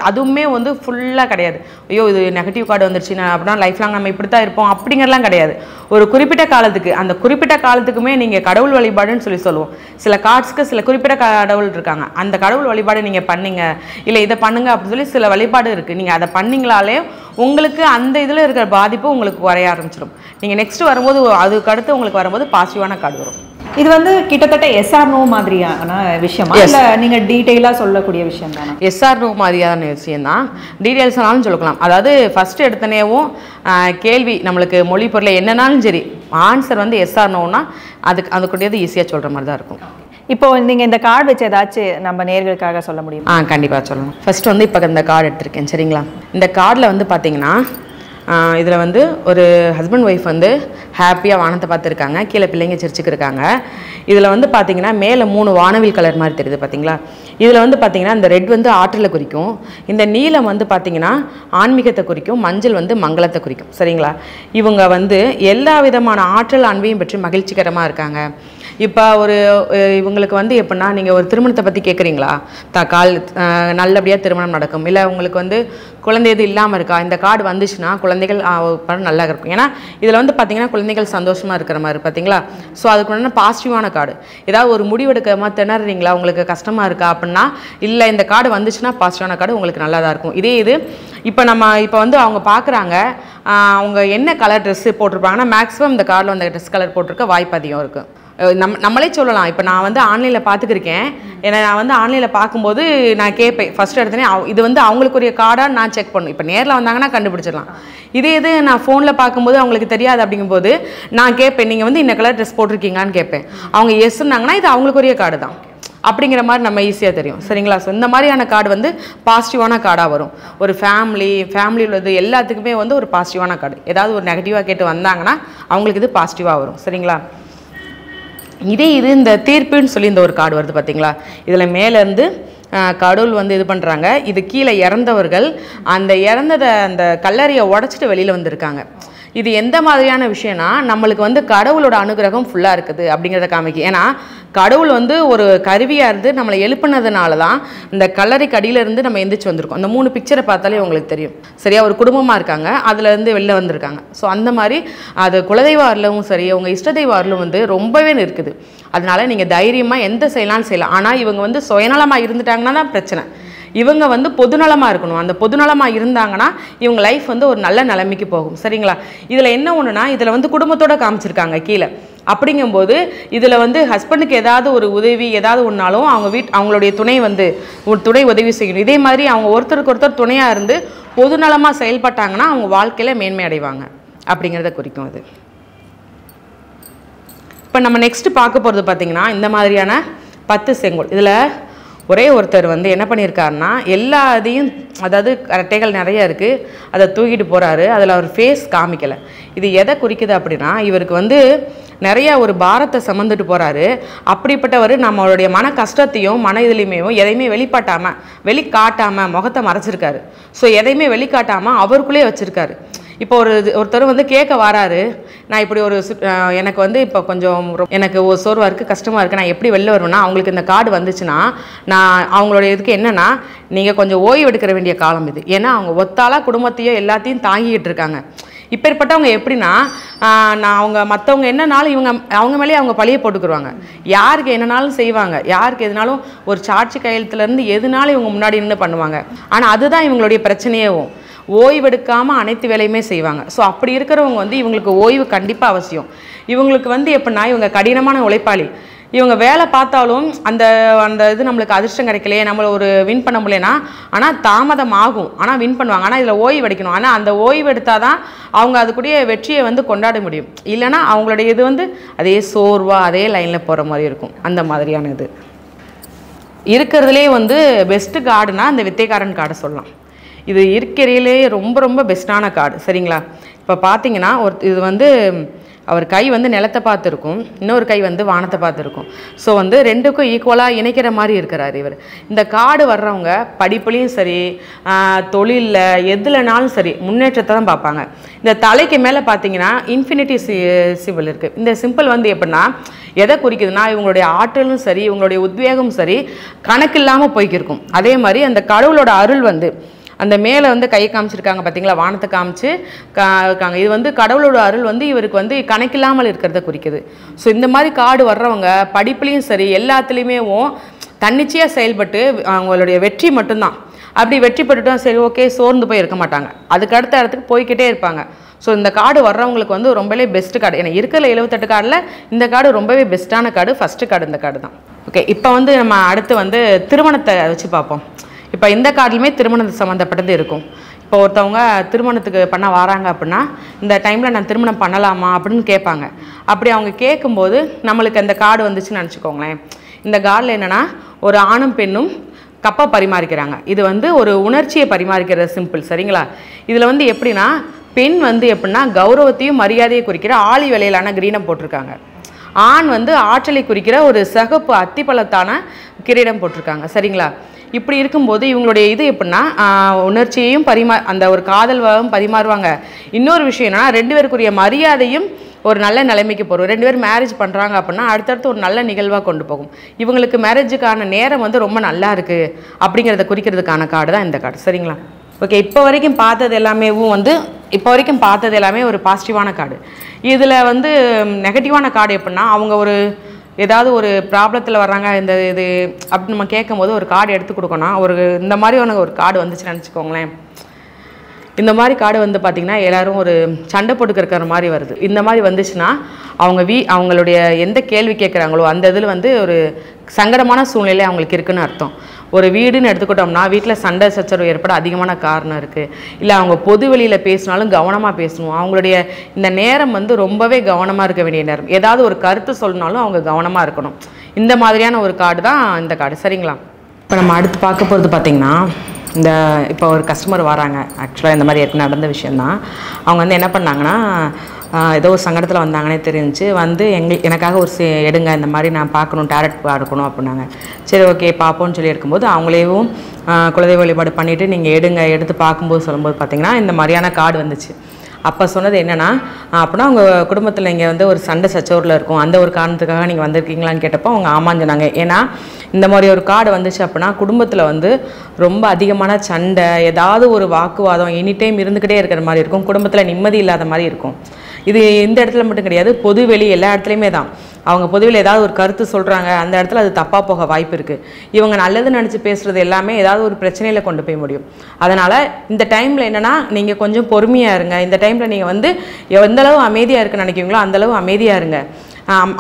அதுவுமே வந்து ஃபுல்லாக கிடையாது. ஐயோ இது நெகட்டிவ் கார்டு வந்துருச்சுன்னா அப்படின்னா லைஃப் லாங் நம்ம இப்படி தான் இருப்போம் அப்படிங்கிறலாம் கிடையாது. ஒரு குறிப்பிட்ட காலத்துக்கு, அந்த குறிப்பிட்ட காலத்துக்குமே நீங்கள் கடவுள் வழிபாடுன்னு சொல்லுவோம். சில கார்ட்ஸ்க்கு சில குறிப்பிட்ட கடவுள் இருக்காங்க. அந்த கடவுள் வழிபாடு நீங்கள் பண்ணீங்க, இல்லை இதை பண்ணுங்க அப்படின்னு சொல்லி சில வழிபாடு இருக்குது. நீங்கள் அதை பண்ணிங்களாலே உங்களுக்கு அந்த இதில் இருக்கிற பாதிப்பு உங்களுக்கு குறைய ஆரம்பிச்சிடும். நீங்கள் நெக்ஸ்ட் வரும்போது அதுக்கு அடுத்து உங்களுக்கு வரும்போது பாசிட்டிவான கார்டு வரும். இது வந்து கிட்டத்தட்ட எஸ்ஆர் நோ மாதிரியான விஷயமா இல்லை நீங்கள் டீட்டெயிலாக சொல்லக்கூடிய விஷயம் தானே? எஸ்ஆர் நோ மாதிரியான விஷயம் தான், டீட்டெயில்ஸ்னாலும் சொல்லலாம். அதாவது ஃபஸ்ட்டு எடுத்தனேவும் கேள்வி நம்மளுக்கு மொழி பொருளை என்னன்னாலும் சரி ஆன்சர் வந்து எஸ்ஆர் நோன்னா அதுக்குடையது ஈஸியாக சொல்கிற மாதிரி தான் இருக்கும். இப்போ நீங்கள் இந்த கார்டு வச்சு ஏதாச்சும் நம்ம நேயர்களுக்காக சொல்ல முடியுமா? கண்டிப்பாக சொல்லணும். ஃபஸ்ட்டு வந்து இப்போ இந்த கார்டு எடுத்திருக்கேன் சரிங்களா. இந்த கார்டில் வந்து பார்த்தீங்கன்னா இதில் வந்து ஒரு ஹஸ்பண்ட் ஒய்ஃப் வந்து ஹாப்பியாக வானத்தை பார்த்துருக்காங்க, கீழே பிள்ளைங்க சிரிச்சுக்கிருக்காங்க. இதில் வந்து பார்த்தீங்கன்னா மேலே 3 வானவில் கலர் மாதிரி தெரியுது பார்த்தீங்களா. இதில் வந்து பார்த்தீங்கன்னா இந்த ரெட் வந்து ஆற்றலை குறிக்கும், இந்த நீலம் வந்து பார்த்தீங்கன்னா ஆன்மீகத்தை குறிக்கும், மஞ்சள் வந்து மங்களத்தை குறிக்கும் சரிங்களா. இவங்க வந்து எல்லா விதமான ஆற்றல் அன்பையும் பற்றி மகிழ்ச்சிகரமாக இருக்காங்க. இப்போ இவங்களுக்கு வந்து எப்படின்னா நீங்கள் ஒரு திருமணத்தை பற்றி கேட்குறீங்களா, நல்லபடியாக திருமணம் நடக்கும். இல்லை உங்களுக்கு வந்து குழந்தை எது இல்லாமல் இருக்கா, இந்த கார்டு வந்துச்சுன்னா குழந்தைகள் நல்லா இருக்கும். ஏன்னா இதில் வந்து பார்த்தீங்கன்னா குழந்தைகள் சந்தோஷமாக இருக்கிற மாதிரி பார்த்தீங்களா. ஸோ அதுக்கு பாசிட்டிவான கார்டு. ஏதாவது ஒரு முடிவெடுக்காமல் திணறீங்களா, உங்களுக்கு கஷ்டமாக இருக்கா அப்படின்னா இல்லை இந்த கார்டு வந்துச்சுன்னா பாசிட்டிவான கார்டு உங்களுக்கு நல்லா தான் இருக்கும். இது இப்போ வந்து அவங்க பார்க்குறாங்க, அவங்க என்ன கலர் ட்ரெஸ்ஸு போட்டிருப்பாங்கன்னா மேக்ஸிமம் இந்த கார்டில் அந்த ட்ரெஸ் கலர் போட்டிருக்க வாய்ப்பு அதிகம் இருக்குது. நம்மளே சொல்லலாம். இப்போ நான் வந்து ஆன்லைனில் பார்த்துக்கிருக்கேன். ஏன்னா நான் வந்து ஆன்லைனில் பார்க்கும்போது நான் கேட்பேன், ஃபஸ்ட்டு எடுத்தோன்னே இது வந்து அவங்களுக்குரிய கார்டாக நான் செக் பண்ணும். இப்போ நேரில் வந்தாங்கன்னா கண்டுபிடிச்சிடலாம். இது நான் ஃபோனில் பார்க்கும்போது அவங்களுக்கு தெரியாது. அப்படிங்கும்போது நான் கேட்பேன், நீங்கள் வந்து இந்த கலர் ட்ரெஸ் போட்டிருக்கீங்கன்னு கேட்பேன். அவங்க எஸ்ன்னாங்கன்னா இது அவங்களுக்குரிய கார்டு தான் அப்படிங்கிற மாதிரி நம்ம ஈஸியாக தெரியும் சரிங்களா. ஸோ இந்த மாதிரியான கார்டு வந்து பாசிட்டிவான கார்டாக வரும். ஒரு ஃபேமிலி உள்ளது எல்லாத்துக்குமே வந்து ஒரு பாசிட்டிவான கார்டு. ஏதாவது ஒரு நெகட்டிவாக கேட்டு வந்தாங்கன்னா அவங்களுக்கு இது பாசிட்டிவாக வரும் சரிங்களா. இது இந்த தீர்ப்புன்னு சொல்லி இந்த ஒரு கார்டு வருது பார்த்தீங்களா. இதில் மேலேருந்து கடவுள் வந்து இது பண்ணுறாங்க. இது கீழே இறந்தவர்கள் அந்த அந்த கல்லறையை உடச்சிட்டு வெளியில் வந்திருக்காங்க. இது எந்த மாதிரியான விஷயம்னா நம்மளுக்கு வந்து கடவுளோட அனுகிரகம் ஃபுல்லாக இருக்குது அப்படிங்கிறத காமிக்கும். ஏன்னா கடவுள் வந்து ஒரு கருவியாக இருந்து நம்மளை எழுப்பினதுனால தான் இந்த கல்லறைக்கு அடியிலேருந்து நம்ம எந்திரிச்சு வந்திருக்கோம். அந்த 3 பிக்சரை பார்த்தாலே உங்களுக்கு தெரியும் சரியா. ஒரு குடும்பமாக இருக்காங்க, அதுலேருந்து வெளில வந்திருக்காங்க. ஸோ அந்த மாதிரி அது குலதெய்வ அருளும் சரி, உங்கள் இஷ்ட தெய்வ அருளும் வந்து ரொம்பவே இருக்குது. அதனால நீங்கள் தைரியமாக எந்த செய்யலாம்னு செய்யலாம். ஆனால் இவங்க வந்து சுயநலமாக இருந்துட்டாங்கன்னா தான் பிரச்சனை. இவங்க வந்து பொதுநலமாக இருக்கணும். அந்த பொதுநலமாக இருந்தாங்கன்னா இவங்க லைஃப் வந்து ஒரு நல்ல நிலைமைக்கு போகும் சரிங்களா. இதில் என்ன ஒன்றுனா இதில் வந்து குடும்பத்தோடு காமிச்சிருக்காங்க கீழே. அப்படிங்கும்போது இதில் வந்து ஹஸ்பண்டுக்கு ஏதாவது ஒரு உதவி ஏதாவது ஒன்றாலும் அவங்களுடைய துணை உதவி செய்யணும். இதே மாதிரி அவங்க ஒருத்தருக்கு ஒருத்தர் துணையாக இருந்து பொதுநலமாக செயல்பட்டாங்கன்னா அவங்க வாழ்க்கையில் மேன்மை அடைவாங்க அப்படிங்கிறத குறிக்கும் அது. இப்போ நம்ம நெக்ஸ்ட்டு பார்க்க போகிறது பார்த்திங்கன்னா இந்த மாதிரியான 10 செங்கோல். இதில் ஒரே ஒருத்தர் வந்து என்ன பண்ணியிருக்காருன்னா எல்லாத்தையும், அதாவது ரெட்டைகள் நிறைய இருக்குது, அதை தூக்கிட்டு போகிறாரு. அதில் அவர் ஃபேஸ் காமிக்கலை. இது எதை குறிக்குது அப்படின்னா இவருக்கு வந்து நிறைய ஒரு பாரத்தை சுமந்துட்டு போகிறாரு. அப்படிப்பட்டவர் நம்மளுடைய மன கஷ்டத்தையும் மன இதுலையுமே எதையுமே வெளிக்காட்டாமல் முகத்தை மறைச்சிருக்காரு. ஸோ எதையுமே வெளிக்காட்டாமல் அவருக்குள்ளே வச்சுருக்காரு. இப்போ ஒருத்தர் வந்து கேட்க வராரு, நான் இப்படி எனக்கு வந்து இப்போ கொஞ்சம் எனக்கு ஒரு சோர்வாக இருக்குது, கஷ்டமாக இருக்குது, நான் எப்படி வெளில வருவேன்னா அவங்களுக்கு இந்த கார்டு வந்துச்சுன்னா நான் அவங்களுடைய இதுக்கு என்னென்னா நீங்கள் கொஞ்சம் ஓய்வு எடுக்கிற வேண்டிய காலம் இது. ஏன்னா அவங்க ஒத்தாலாக குடும்பத்தையும் எல்லாத்தையும் தாங்கிக்கிட்டு இருக்காங்க. இப்பேற்பட்டவங்க எப்படின்னா அவங்க மற்றவங்க என்னன்னாலும் அவங்க மேலேயே அவங்க பழியை போட்டுக்குருவாங்க. யாருக்கு என்னன்னாலும் செய்வாங்க, யாருக்கு எதுனாலும் ஒரு சாட்சி கையெழுத்துலேருந்து எதுனாலும் இவங்க முன்னாடி நின்று பண்ணுவாங்க. ஆனால் அதுதான் இவங்களுடைய பிரச்சனையேவும். ஓய்வெடுக்காமல் அனைத்து வேலையுமே செய்வாங்க. ஸோ அப்படி இருக்கிறவங்க வந்து இவங்களுக்கு ஓய்வு கண்டிப்பாக அவசியம். இவங்களுக்கு வந்து எப்படின்னா இவங்க கடினமான உழைப்பாளி. இவங்க வேலை பார்த்தாலும் அந்த இது நம்மளுக்கு அதிர்ஷ்டம் கிடைக்கலையே, நம்மளை ஒரு வின் பண்ண முடியலனா, ஆனால் தாமதம் ஆகும், ஆனால் வின் பண்ணுவாங்க. ஆனால் இதில் ஓய்வு எடுக்கணும். ஆனால் அந்த ஓய்வு எடுத்தால் தான் அவங்க அதுக்குரிய வெற்றியை வந்து கொண்டாட முடியும். இல்லைனா அவங்களுடைய இது வந்து அதே சோர்வாக அதே லைனில் போகிற மாதிரி இருக்கும். அந்த மாதிரியான இது இருக்கிறதுலே வந்து பெஸ்ட்டு கார்டுனா அந்த வித்தைக்காரன் கார்டை சொல்லலாம். இது இருக்கிறதுலே ரொம்ப ரொம்ப பெஸ்ட்டான கார்டு சரிங்களா. இப்போ பார்த்தீங்கன்னா இது வந்து அவர் கை வந்து நிலத்தை பார்த்துருக்கும், இன்னொரு கை வந்து வானத்தை பார்த்துருக்கும். ஸோ வந்து ரெண்டுக்கும் ஈக்குவலாக இணைக்கிற மாதிரி இருக்கிறார் இவர். இந்த கார்டு வர்றவங்க படிப்புலேயும் சரி தொழிலில் எதுலனாலும் சரி முன்னேற்றத்தை தான் பார்ப்பாங்க. இந்த தலைக்கு மேலே பார்த்தீங்கன்னா இன்ஃபினிட்டி சிம்பிள் இருக்குது. இந்த சிம்பிள் வந்து எப்படின்னா எதை குறிக்குதுன்னா இவங்களுடைய ஆற்றலும் சரி இவங்களுடைய உத்வேகமும் சரி கணக்கு இல்லாமல் போய்க்கிருக்கும். அதே மாதிரி அந்த கடவுளோட அருள் வந்து அந்த மேலே வந்து கை காமிச்சிருக்காங்க பார்த்தீங்களா, வானத்தை காமிச்சு இருக்காங்க. இது வந்து கடவுளோட அருள் வந்து இவருக்கு வந்து கணக்கில்லாமல் இருக்கிறத குறிக்குது. ஸோ இந்த மாதிரி கார்டு வர்றவங்க படிப்புலேயும் சரி எல்லாத்துலேயுமே தன்னிச்சையாக செயல்பட்டு அவங்களுடைய வெற்றி மட்டும்தான். அப்படி வெற்றி பெற்றுட்டோம் சரி ஓகே சோர்ந்து போய் இருக்க மாட்டாங்க, அதுக்கு அடுத்த இடத்துக்கு போய்கிட்டே இருப்பாங்க. ஸோ இந்த கார்டு வர்றவங்களுக்கு வந்து ரொம்பவே பெஸ்ட்டு கார்டு. ஏன்னா இருக்கிற 78 கார்டில் இந்த கார்டு ரொம்பவே பெஸ்ட்டான கார்டு, ஃபஸ்ட்டு கார்டு இந்த கார்டு தான். ஓகே, இப்போ வந்து நம்ம அடுத்து வந்து திருமணத்தை வச்சு பார்ப்போம். இப்போ இந்த கார்டுலையுமே திருமணத்துக்கு சம்மந்தப்பட்டது இருக்கும். இப்போ ஒருத்தவங்க திருமணத்துக்கு பண்ண வராங்க அப்படின்னா இந்த டைமில் நான் திருமணம் பண்ணலாமா அப்படின்னு கேட்பாங்க. அப்படி அவங்க கேட்கும்போது நம்மளுக்கு அந்த கார்டு வந்துச்சுன்னு நினச்சிக்கோங்களேன். இந்த கார்டில் என்னென்னா ஒரு ஆணும் பெண்ணும் கப்பை பரிமாறிக்கிறாங்க. இது வந்து ஒரு உணர்ச்சியை பரிமாறிக்கிற சிம்பிள் சரிங்களா. இதில் வந்து எப்படின்னா பெண் வந்து எப்படின்னா கௌரவத்தையும் மரியாதையை குறிக்கிற ஆழி விலையிலான கிரீடம் போட்டிருக்காங்க. ஆண் வந்து ஆற்றலை குறிக்கிற ஒரு சகப்பு அத்திப்பழத்தான கிரீடம் போட்டிருக்காங்க சரிங்களா. இப்படி இருக்கும்போது இவங்களுடைய இது எப்படின்னா உணர்ச்சியையும் அந்த ஒரு காதல் பரிமாறுவாங்க. இன்னொரு விஷயம் என்னன்னா 2 பேருக்குரிய மரியாதையும் ஒரு நல்ல நிலைமைக்கு போகிறோம். 2 பேர் மேரேஜ் பண்ணுறாங்க அப்படின்னா அடுத்தடுத்து ஒரு நல்ல நிகழ்வாக கொண்டு போகும். இவங்களுக்கு மேரேஜுக்கான நேரம் வந்து ரொம்ப நல்லா இருக்குது அப்படிங்கிறத குறிக்கிறதுக்கான கார்டு தான் இந்த கார்டு சரிங்களா. ஓகே, இப்போ வரைக்கும் பார்த்தது எல்லாமே ஒரு பாசிட்டிவான கார்டு. இதில் வந்து நெகட்டிவான கார்டு எப்படின்னா அவங்க ஏதாவது ஒரு ப்ராப்ளத்தில் வர்றாங்க இந்த இது அப்படி நம்ம கேட்கும்போது ஒரு கார்டு எடுத்து கொடுக்கணும். இந்த மாதிரியான ஒரு கார்டு வந்துச்சுன்னு நினச்சிக்கோங்களேன். இந்த மாதிரி கார்டு வந்து பார்த்திங்கன்னா எல்லோரும் ஒரு சண்டை போட்டுக்கிற மாதிரி வருது. இந்த மாதிரி வந்துச்சுன்னா அவங்களுடைய எந்த கேள்வி கேட்குறாங்களோ அந்த இதில் வந்து ஒரு சங்கடமான சூழ்நிலை அவங்களுக்கு இருக்குன்னு அர்த்தம். ஒரு வீடுன்னு எடுத்துக்கிட்டோம்னா வீட்டில் சண்டை சச்சரவு ஏற்பட அதிகமான காரணம் இருக்குது. இல்லை அவங்க பொது வெளியில் பேசினாலும் கவனமாக பேசணும். அவங்களுடைய இந்த நேரம் வந்து ரொம்பவே கவனமாக இருக்க வேண்டிய நேரம். ஏதாவது ஒரு கருத்து சொல்லணுனாலும் அவங்க கவனமாக இருக்கணும். இந்த மாதிரியான ஒரு கார்டு தான் இந்த கார்டு சரிங்களா. இப்போ நம்ம அடுத்து பார்க்க போகிறது பார்த்திங்கன்னா இப்போ ஒரு கஸ்டமர் வராங்க. ஆக்சுவலாக இந்த மாதிரி ஏற்கனவே நடந்த விஷயந்தான். அவங்க வந்து என்ன பண்ணாங்கன்னா ஏதோ ஒரு சங்கடத்தில் வந்தாங்கன்னே தெரிஞ்சு வந்து எனக்காக ஒரு எடுங்க, இந்த மாதிரி நான் பார்க்கணும், டேரட் பார்க்கணும் அப்படின்னாங்க. சரி ஓகே பார்ப்போன்னு சொல்லி எடுக்கும்போது அவங்களேவும் குலதெய்வ வழிபாடு பண்ணிவிட்டு நீங்கள் எடுத்து பார்க்கும்போது சொல்லும்போது பார்த்திங்கன்னா இந்த மாதிரியான கார்டு வந்துச்சு. அப்போ சொன்னது என்னென்னா அப்படின்னா உங்கள் குடும்பத்தில் இங்கே வந்து ஒரு சண்டை சச்சோரில் இருக்கும், அந்த ஒரு காரணத்துக்காக நீங்கள் வந்திருக்கீங்களான்னு கேட்டப்போ அவங்க ஆமான்னு சொன்னாங்க. ஏன்னா இந்த மாதிரி ஒரு கார்டு வந்துச்சு அப்படின்னா குடும்பத்தில் வந்து ரொம்ப அதிகமான சண்டை, ஏதாவது ஒரு வாக்குவாதம் எனி டைம் இருந்துக்கிட்டே இருக்கிற மாதிரி இருக்கும், குடும்பத்தில் நிம்மதி இல்லாத மாதிரி இருக்கும். இது இந்த இடத்துல மட்டும் கிடையாது, பொதுவெளி எல்லா இடத்துலையுமே தான். அவங்க பொதுவில் ஏதாவது ஒரு கருத்து சொல்கிறாங்க, அந்த இடத்துல அது தப்பாக போக வாய்ப்பு இருக்குது. இவங்க நல்லது நினச்சி பேசுகிறது எல்லாமே ஏதாவது ஒரு பிரச்சனையில் கொண்டு போய் முடியும். அதனால் இந்த டைமில் என்னென்னா நீங்கள் கொஞ்சம் பொறுமையாக இருங்க. இந்த டைமில் நீங்கள் வந்து எந்தளவு அமைதியாக இருக்குன்னு நினைக்கிறீங்களோ அந்தளவு அமைதியாக இருங்க.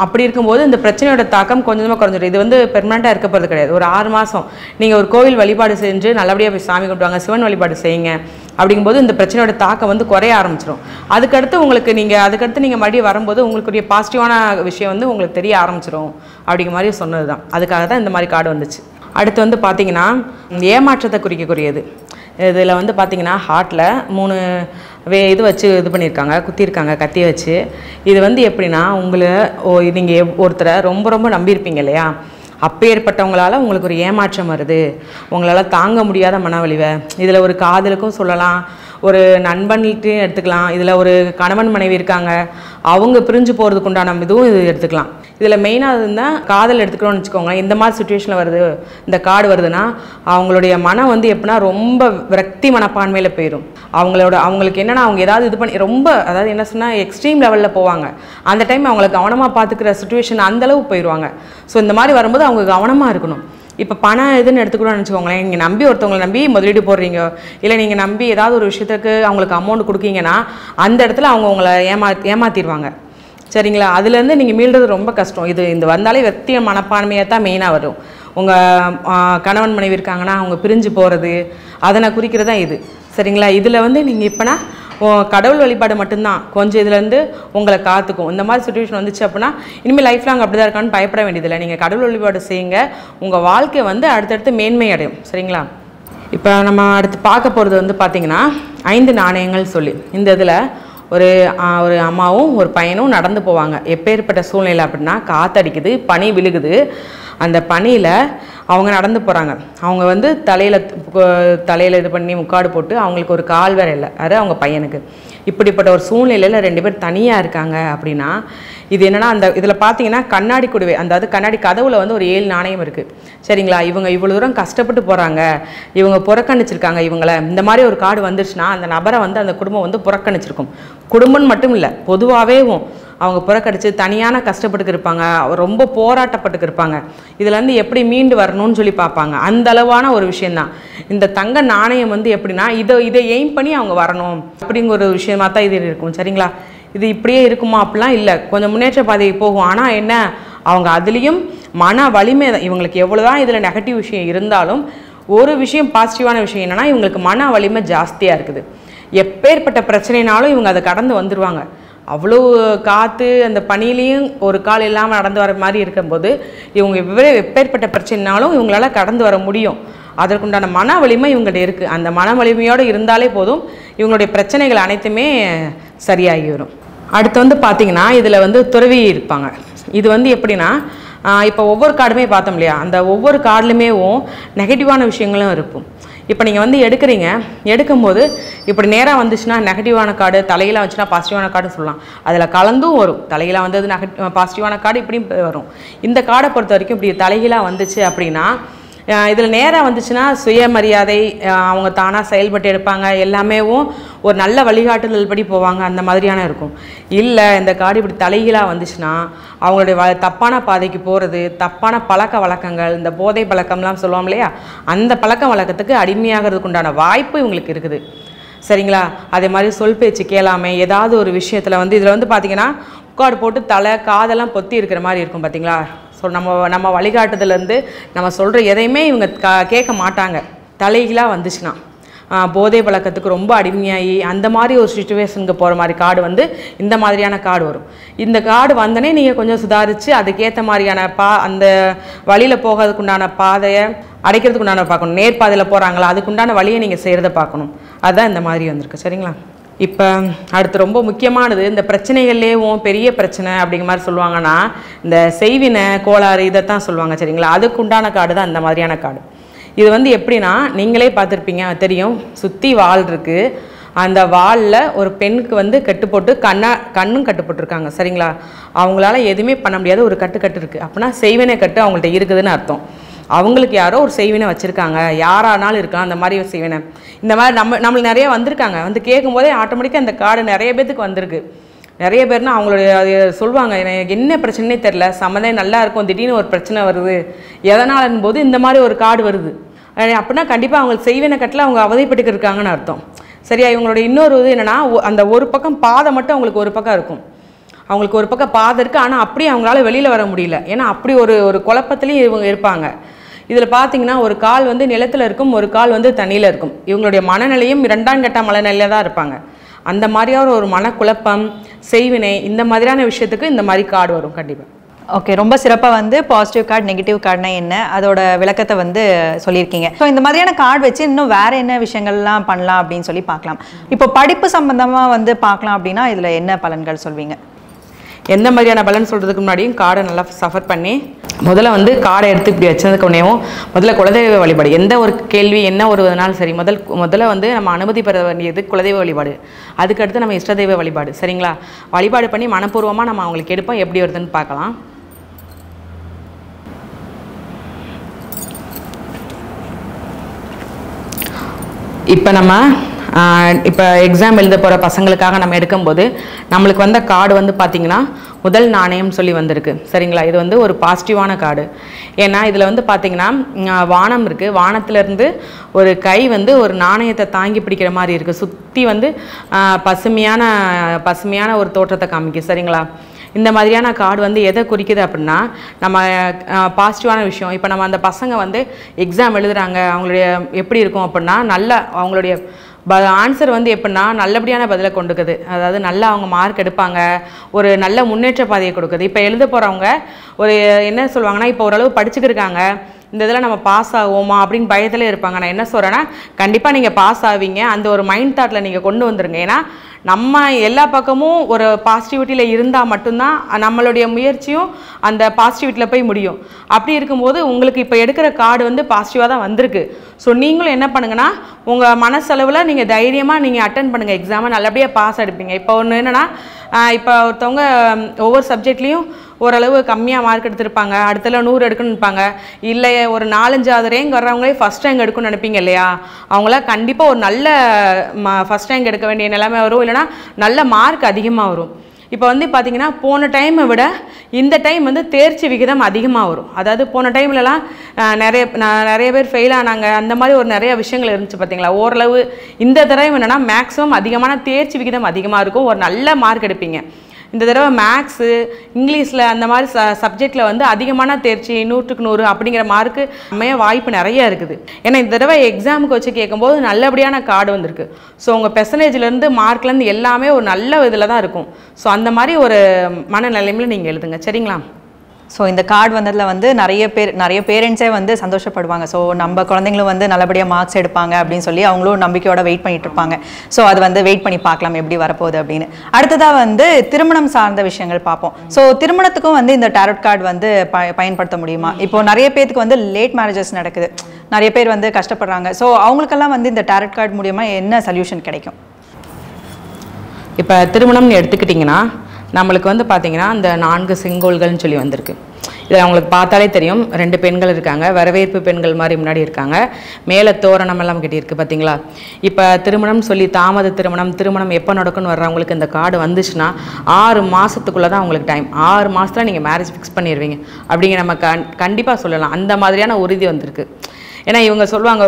அப்படி இருக்கும்போது இந்த பிரச்சனையோட தாக்கம் கொஞ்சமாக குறைஞ்சிடும். இது வந்து பெர்மனெண்ட்டாக இருக்க போகிறது கிடையாது. ஒரு 6 மாதம் நீங்கள் ஒரு கோவில் வழிபாடு செஞ்சு நல்லபடியாக போய் சாமி கும்பிடுவாங்க, சிவன் வழிபாடு செய்யுங்க. அப்படிங்கும்போது இந்த பிரச்சனையோட தாக்கம் வந்து குறைய ஆரம்பிச்சிடும். அதுக்கடுத்து நீங்கள் மறுபடியும் வரும்போது உங்களுக்குரிய பாசிட்டிவான விஷயம் வந்து உங்களுக்கு தெரிய ஆரம்பிச்சிடும் அப்படிங்கிற மாதிரி சொன்னது தான். அதுக்காக தான் இந்த மாதிரி கார்டு வந்துச்சு. அடுத்து வந்து பார்த்திங்கன்னா ஏமாற்றத்தை குறிக்கக்கூடியது. இதில் வந்து பார்த்திங்கன்னா ஹார்ட்டில் 3 இது வச்சு இது பண்ணியிருக்காங்க, குத்தியிருக்காங்க கத்தியை வச்சு. இது வந்து எப்படின்னா நீங்கள் ஒருத்தரை ரொம்ப ரொம்ப நம்பியிருப்பீங்க இல்லையா, அப்பேற்பட்டவங்களால் உங்களுக்கு ஒரு ஏமாற்றம் வருது, உங்களால் தாங்க முடியாத மனவலிவை. இதில் ஒரு காதலுக்கும் சொல்லலாம், ஒரு நண்பன்கிட்டே எடுத்துக்கலாம், இதில் ஒரு கணவன் மனைவி இருக்காங்க அவங்க பிரிஞ்சு போகிறதுக்கு உண்டான இதுவும் இது எடுத்துக்கலாம். இதில் மெயினாக இருந்தால் காதல் எடுத்துக்கணும்னு வச்சுக்கோங்க. இந்த மாதிரி சுச்சுவேஷனில் வருது இந்த கார்டு வருதுன்னா அவங்களுடைய மனம் வந்து எப்படின்னா ரொம்ப விரக்தி மனப்பான்மையில் போயிடும். அவங்களுக்கு என்னென்னா அவங்க ஏதாவது இது பண்ணி ரொம்ப அதாவது என்ன சொன்னால் எக்ஸ்ட்ரீம் லெவலில் போவாங்க. அந்த டைம் அவங்களை கவனமாக பார்த்துக்கிற சுச்சுவேஷன் அந்தளவு போயிடுவாங்க. ஸோ இந்த மாதிரி வரும்போது அவங்க கவனமாக இருக்கணும். இப்போ பணம் எதுன்னு எடுத்துக்கணும்னு வச்சுக்கோங்களேன். நீங்கள் நம்பி ஒருத்தவங்களை நம்பி முதலீடு போடுறீங்க, இல்லை நீங்கள் நம்பி ஏதாவது ஒரு விஷயத்துக்கு அவங்களுக்கு அமௌண்ட் கொடுக்கீங்கன்னா அந்த இடத்துல அவங்க உங்களை ஏமாற்றிடுவாங்க சரிங்களா. அதுலேருந்து நீங்கள் மீள்றது ரொம்ப கஷ்டம். இந்த வந்தாலே வெத்திய மனப்பான்மையாக தான் மெயினாக வரும். உங்கள் கணவன் மனைவி இருக்காங்கன்னா அவங்க பிரிஞ்சு போகிறது அதனை குறிக்கிறது தான் இது சரிங்களா. இதில் வந்து நீங்கள் இப்போனா கடவுள் வழிபாடு மட்டும்தான் கொஞ்சம் இதுலேருந்து உங்களை காத்துக்கும். இந்த மாதிரி சுச்சுவேஷன் வந்துச்சு அப்படின்னா இனிமேல் லைஃப் லாங் அப்படி தான் இருக்கான்னு பயப்பட வேண்டியதில்லை. நீங்கள் கடவுள் வழிபாடு செய்யுங்க, உங்கள் வாழ்க்கை வந்து அடுத்தடுத்து மேன்மை அடையும் சரிங்களா. இப்போ நம்ம அடுத்து பார்க்க போகிறது வந்து பார்த்திங்கன்னா 5 நாணயங்கள் சொல்லி இந்த இதில் ஒரு அம்மாவும் ஒரு பையனும் நடந்து போவாங்க. எப்பேற்பட்ட சூழ்நிலை அப்படின்னா காற்றடிக்குது, பனி விழுகுது. அந்த பனியில் அவங்க நடந்து போகிறாங்க. அவங்க வந்து தலையில் இது பண்ணி முக்காடு போட்டு அவங்களுக்கு ஒரு கால் வேற இல்லை, அது அவங்க பையனுக்கு. இப்படிப்பட்ட ஒரு சூழ்நிலையில் 2 பேர் தனியாக இருக்காங்க அப்படின்னா இது என்னென்னா அந்த இதில் பார்த்தீங்கன்னா கண்ணாடி குடுவை, அதாவது கண்ணாடி கதவுல வந்து ஒரு 7 நாணயம் இருக்குது. சரிங்களா? இவங்க இவ்வளோ தூரம் கஷ்டப்பட்டு போகிறாங்க, இவங்க புறக்கணிச்சிருக்காங்க. இவங்கள இந்த மாதிரி ஒரு கார்டு வந்துருச்சுன்னா அந்த நபரை வந்து அந்த குடும்பம் வந்து புறக்கணிச்சிருக்கும். குடும்பம்னு மட்டும் இல்லை, பொதுவாகவேவும் அவங்க புறக்கணிச்சு தனியான கஷ்டப்பட்டுக்கு இருப்பாங்க, ரொம்ப போராட்டப்பட்டுக்கு இருப்பாங்க. இதுலேருந்து எப்படி மீண்டு வரணும்னு சொல்லி பார்ப்பாங்க. அந்த அளவான ஒரு விஷயந்தான் இந்த தங்க நாணயம் வந்து எப்படின்னா இதை எய்ம் பண்ணி அவங்க வரணும் அப்படிங்கிற ஒரு விஷயமா தான் இது இருக்கும். சரிங்களா? இது இப்படியே இருக்குமா அப்படிலாம் இல்லை, கொஞ்சம் முன்னேற்ற பாதைக்கு போகும். ஆனால் என்ன, அவங்க அதுலேயும் மன வலிமை தான். இவங்களுக்கு எவ்வளோதான் இதில் நெகட்டிவ் விஷயம் இருந்தாலும் ஒரு விஷயம் பாசிட்டிவான விஷயம் என்னென்னா இவங்களுக்கு மன வலிமை ஜாஸ்தியாக இருக்குது. எப்பேற்பட்ட பிரச்சனைனாலும் இவங்க அதை கடந்து வந்துடுவாங்க. அவ்வளோ காற்று அந்த பனியிலையும் ஒரு கால் இல்லாமல் நடந்து வர மாதிரி இருக்கும்போது இவங்க எப்பேற்பட்ட பிரச்சனைனாலும் இவங்களால கடந்து வர முடியும். அதற்குண்டான மன வலிமை இவங்கள்ட்ட இருக்குது. அந்த மன வலிமையோடு இருந்தாலே போதும், இவங்களுடைய பிரச்சனைகள் அனைத்துமே சரியாகி வரும். அடுத்து வந்து பார்த்திங்கன்னா இதில் வந்து துறவி இருப்பாங்க. இது வந்து எப்படின்னா இப்போ ஒவ்வொரு கார்டுமே பார்த்தோம் இல்லையா, அந்த ஒவ்வொரு கார்டுலையுமேவும் நெகட்டிவான விஷயங்களும் இருக்கும். இப்போ நீங்கள் வந்து எடுக்கும்போது இப்படி நேராக வந்துச்சுன்னா நெகட்டிவான கார்டு, தலையில் வந்துச்சுன்னா பாசிட்டிவான கார்டுன்னு சொல்லலாம். அதில் கலந்தும் வரும். தலையில் வந்தது பாசிட்டிவான கார்டு இப்படியும் வரும். இந்த கார்டை பொறுத்த வரைக்கும் இப்படி தலைகீழாக வந்துச்சு அப்படின்னா இதில் நேராக வந்துச்சுன்னா சுயமரியாதை, அவங்க தானாக செயல்பட்டு எடுப்பாங்க, எல்லாமேவும் ஒரு நல்ல வழிகாட்டுதல் படி போவாங்க, அந்த மாதிரியான இருக்கும். இல்லை இந்த கார்டு இப்படி தலைகீழாக வந்துச்சுன்னா அவங்களுடைய தப்பான பாதைக்கு போகிறது, தப்பான பழக்க வழக்கங்கள், இந்த போதை பழக்கம்லாம் சொல்லுவோம் இல்லையா, அந்த பழக்க வழக்கத்துக்கு அடிமையாகிறதுக்கு உண்டான வாய்ப்பு இவங்களுக்கு இருக்குது. சரிங்களா? அதே மாதிரி சொல் பேச்சு கேளாமை, ஏதாவது ஒரு விஷயத்தில் வந்து இதில் வந்து பார்த்திங்கன்னா முக்காடு போட்டு தலை காதெல்லாம் பொத்தி இருக்கிற மாதிரி இருக்கும். பார்த்திங்களா? ஸோ நம்ம வழிகாட்டுதலேருந்து நம்ம சொல்கிற எதையுமே இவங்க கேட்க மாட்டாங்க. தலைகீழாக வந்துச்சுன்னா போதை பழக்கத்துக்கு ரொம்ப அடிமையாகி அந்த மாதிரி ஒரு சுச்சுவேஷனுக்கு போகிற மாதிரி கார்டு வந்து இந்த மாதிரியான கார்டு வரும். இந்த கார்டு வந்தனே நீங்கள் கொஞ்சம் சுதாரித்து அதுக்கேற்ற மாதிரியான அந்த வழியில் போகிறதுக்குண்டான பாதையை அடைக்கிறதுக்கு உண்டான பார்க்கணும். நேர்பாதையில் போகிறாங்களா அதுக்குண்டான வழியை நீங்கள் செய்கிறத பார்க்கணும். அதுதான் இந்த மாதிரி வந்திருக்கு. சரிங்களா? இப்போ அடுத்து ரொம்ப முக்கியமானது இந்த பிரச்சனைகள்லேயும் பெரிய பிரச்சனை அப்படிங்கிற மாதிரி சொல்லுவாங்கன்னா இந்த செய்வினை கோளாறு இதைத்தான் சொல்லுவாங்க. சரிங்களா? அதுக்குண்டான கார்டு தான் இந்த மாதிரியான கார்டு. இது வந்து எப்படின்னா நீங்களே பார்த்துருப்பீங்க, தெரியும், சுற்றி வால் இருக்குது. அந்த வாலில் ஒரு பெண்ணுக்கு வந்து கட்டு போட்டு கண்ணும் கட்டு போட்டிருக்காங்க. சரிங்களா? அவங்களால எதுவுமே பண்ண முடியாத ஒரு கட்டு இருக்குது. அப்படின்னா செய்வினை கட்டு அவங்கள்ட்ட இருக்குதுன்னு அர்த்தம். அவங்களுக்கு யாரோ ஒரு செய்வினை வச்சுருக்காங்க, யாரானாலும் இருக்கலாம் அந்த மாதிரி ஒரு செய்வினை. இந்த மாதிரி நம்மளுக்கு நிறைய வந்திருக்காங்க. வந்து கேட்கும்போதே ஆட்டோமேட்டிக்காக அந்த கார்டு நிறைய பேத்துக்கு வந்திருக்கு. நிறைய பேர்னா அவங்களுடைய அது சொல்லுவாங்க, எனக்கு என்ன பிரச்சனைனே தெரில, சம்மந்தம் நல்லா இருக்கும், திடீர்னு ஒரு பிரச்சனை வருது, எதனாலன்னு போது இந்த மாதிரி ஒரு கார்டு வருது அப்படின்னா கண்டிப்பாக அவங்களுக்கு செய்வினை கட்டில் அவங்க அவதிப்பட்டு இருக்காங்கன்னு அர்த்தம். சரியா? இவங்களுடைய இன்னொரு இது என்னென்னா அந்த ஒரு பக்கம் பாதை மட்டும் அவங்களுக்கு ஒரு பக்கம் இருக்கும். அவங்களுக்கு ஒரு பக்கம் பாதை இருக்குது, ஆனால் அப்படியே அவங்களால வெளியில் வர முடியல. ஏன்னா அப்படி ஒரு குழப்பத்துலேயும் இவங்க இருப்பாங்க. இதில் பார்த்தீங்கன்னா ஒரு கால் வந்து நிலத்தில் இருக்கும், ஒரு கால் வந்து தண்ணியில் இருக்கும். இவங்களுடைய மனநிலையும் 2ஆம் கட்ட மனநிலையில் தான் இருப்பாங்க. அந்த மாதிரியான ஒரு மனக்குழப்பம், செய்வினை, இந்த மாதிரியான விஷயத்துக்கு இந்த மாதிரி கார்டு வரும் கண்டிப்பாக. ஓகே, ரொம்ப சிறப்பாக வந்து பாசிட்டிவ் கார்டு நெகட்டிவ் கார்டுனா என்ன அதோட விளக்கத்தை வந்து சொல்லியிருக்கீங்க. ஸோ இந்த மாதிரியான கார்டு வச்சு இன்னும் வேறு என்ன விஷயங்கள்லாம் பண்ணலாம் அப்படின்னு சொல்லி பார்க்கலாம். இப்போ படிப்பு சம்மந்தமாக வந்து பார்க்கலாம் அப்படின்னா இதில் என்ன பலன்கள் சொல்வீங்க? எந்த மாதிரியான பலன் சொல்கிறதுக்கு முன்னாடியும் கார்டை நல்லா சஃபர் பண்ணி முதல்ல வந்து கார்டை எடுத்து இப்படி வச்சதுக்கு உடனேவும் முதல்ல குலதெய்வ வழிபாடு. எந்த ஒரு கேள்வி என்ன ஒரு இதனாலும் சரி முதல்ல வந்து நம்ம அனுமதி பெற வேண்டியது குலதெய்வ வழிபாடு. அதுக்கடுத்து நம்ம இஷ்டதெய்வ வழிபாடு. சரிங்களா? வழிபாடு பண்ணி மனப்பூர்வமாக நம்ம அவங்களுக்கு எடுப்போம், எப்படி வருதுன்னு பார்க்கலாம். இப்போ நம்ம எக்ஸாம் எழுத போகிற பசங்களுக்காக நம்ம எடுக்கும்போது நம்மளுக்கு வந்த கார்டு வந்து பார்த்திங்கன்னா முதல் நாணயம் சொல்லி வந்திருக்கு. சரிங்களா? இது வந்து ஒரு பாசிட்டிவான கார்டு. ஏன்னா இதில் வந்து பார்த்திங்கன்னா வானம் இருக்குது, வானத்திலேருந்து ஒரு கை வந்து ஒரு நாணயத்தை தாங்கி பிடிக்கிற மாதிரி இருக்குது. சுற்றி வந்து பசுமையான ஒரு தோற்றத்தை காமிக்கும். சரிங்களா? இந்த மாதிரியான கார்டு வந்து எதை குறிக்குது அப்படின்னா நம்ம பாசிட்டிவான விஷயம். இப்போ நம்ம அந்த பசங்க வந்து எக்ஸாம் எழுதுகிறாங்க, அவங்களுடைய எப்படி இருக்கும் அப்படின்னா நல்ல அவங்களுடைய ஆன்சர் வந்து எப்படின்னா நல்லபடியான பதிலை கொண்டுக்குது. அதாவது நல்லா அவங்க மார்க் எடுப்பாங்க, ஒரு நல்ல முன்னேற்ற பாதையை கொடுக்குது. இப்போ எழுத போகிறவங்க ஒரு என்ன சொல்லுவாங்கன்னா இப்போ ஓரளவு படிச்சுக்கிருக்காங்க, இந்த இதில் நம்ம பாஸ் ஆகுவோமா அப்படின்னு பயத்திலே இருப்பாங்க. நான் என்ன சொல்கிறேன்னா, கண்டிப்பாக நீங்கள் பாஸ் ஆவீங்க. அந்த ஒரு மைண்ட் தாட்டில் நீங்கள் கொண்டு வந்துருங்க. ஏன்னா நம்ம எல்லா பக்கமும் ஒரு பாசிட்டிவிட்டியில் இருந்தால் மட்டும்தான் நம்மளுடைய முயற்சியும் அந்த பாசிட்டிவிட்டியில் போய் முடியும். அப்படி இருக்கும்போது உங்களுக்கு இப்போ எடுக்கிற கார்டு வந்து பாசிட்டிவாக தான் வந்திருக்கு. ஸோ நீங்களும் என்ன பண்ணுங்கன்னா, உங்கள் மனசளவில் நீங்கள் தைரியமாக நீங்கள் அட்டன் பண்ணுங்கள், எக்ஸாமை நல்லபடியாக பாஸ் எடுப்பீங்க. இப்போ ஒன்று என்னென்னா, இப்போ ஒருத்தவங்க ஒவ்வொரு சப்ஜெக்ட்லேயும் ஓரளவு கம்மியாக மார்க் எடுத்திருப்பாங்க, அடுத்தல 100 எடுக்கணும்னு இருப்பாங்க. இல்லை ஒரு 4-5 ரேங்க் வர்றவங்களே ஃபஸ்ட் ரேங்க் எடுக்கணும்னு நினைப்பீங்க இல்லையா? அவங்களாம் கண்டிப்பாக ஒரு நல்ல ஃபஸ்ட் ரேங்க் எடுக்க வேண்டிய நிலைமை வரும், இல்லைனா நல்ல மார்க் அதிகமாக வரும். இப்போ வந்து பார்த்தீங்கன்னா, போன டைமை விட இந்த டைம் வந்து தேர்ச்சி விகிதம் அதிகமாக வரும். அதாவது போன டைம்லலாம் நிறைய பேர் ஃபெயில் ஆனாங்க, அந்த மாதிரி ஒரு நிறைய விஷயங்கள் இருந்துச்சு பார்த்தீங்களா? ஓரளவு இந்த தடவை என்னென்னா மேக்ஸிமம் அதிகமான தேர்ச்சி விகிதம் அதிகமாக இருக்கும், ஒரு நல்ல மார்க் எடுப்பீங்க. இந்த தடவை மேக்ஸு, இங்கிலீஷில் அந்த மாதிரி சப்ஜெக்டில் வந்து அதிகமான தேர்ச்சி 100க்கு 100 அப்படிங்கிற மார்க்கு அமைய வாய்ப்பு நிறைய இருக்குது. ஏன்னா இந்த தடவை எக்ஸாமுக்கு வச்சு கேட்கும்போது நல்லபடியான கார்டு வந்திருக்கு. ஸோ உங்கள் பெர்சன்டேஜ்லேருந்து மார்க்லேருந்து எல்லாமே ஒரு நல்ல இதில் தான் இருக்கும். ஸோ அந்த மாதிரி ஒரு மனநிலைமையில் நீங்கள் எழுதுங்க, சரிங்களா? ஸோ இந்த கார்டு வந்ததில் வந்து நிறைய பேரண்ட்ஸே வந்து சந்தோஷப்படுவாங்க. ஸோ நம்ம குழந்தைங்களும் வந்து நல்லபடியாக மார்க்ஸ் எடுப்பாங்க அப்படின்னு சொல்லி அவங்களும் நம்பிக்கையோட வெயிட் பண்ணிட்டு இருப்பாங்க. ஸோ அது வந்து வெயிட் பண்ணி பார்க்கலாம் எப்படி வரப்போகுது அப்படின்னு. அடுத்ததாக வந்து திருமணம் சார்ந்த விஷயங்கள் பார்ப்போம். ஸோ திருமணத்துக்கும் வந்து இந்த டாரட் கார்டு வந்து பயன்படுத்த முடியுமா? இப்போ நிறைய பேருக்கு வந்து லேட் மேரேஜஸ் நடக்குது, நிறைய பேர் வந்து கஷ்டப்படுறாங்க. ஸோ அவங்களுக்கெல்லாம் வந்து இந்த டாரட் கார்டு மூலியமா என்ன சொல்யூஷன் கிடைக்கும்? இப்போ திருமணம்னு எடுத்துக்கிட்டிங்கன்னா, நம்மளுக்கு வந்து பார்த்திங்கன்னா இந்த 4 செங்கோல்கள்னு சொல்லி வந்திருக்கு. இதில் அவங்களுக்கு பார்த்தாலே தெரியும், 2 பெண்கள் இருக்காங்க, வரவேற்பு பெண்கள் மாதிரி முன்னாடி இருக்காங்க, மேலே தோரணம் எல்லாம் கட்டியிருக்கு பார்த்தீங்களா? இப்போ திருமணம் சொல்லி தாமத திருமணம் எப்போ நடக்கும்னு வர்றவங்களுக்கு இந்த கார்டு வந்துச்சுன்னா 6 மாதத்துக்குள்ளே தான் உங்களுக்கு டைம். 6 மாதத்தில் நீங்கள் மேரேஜ் ஃபிக்ஸ் பண்ணிடுவீங்க அப்படிங்கிற நம்ம கண்டிப்பாக சொல்லலாம். அந்த மாதிரியான உறுதி வந்திருக்கு. ஏன்னா இவங்க சொல்லுவாங்க,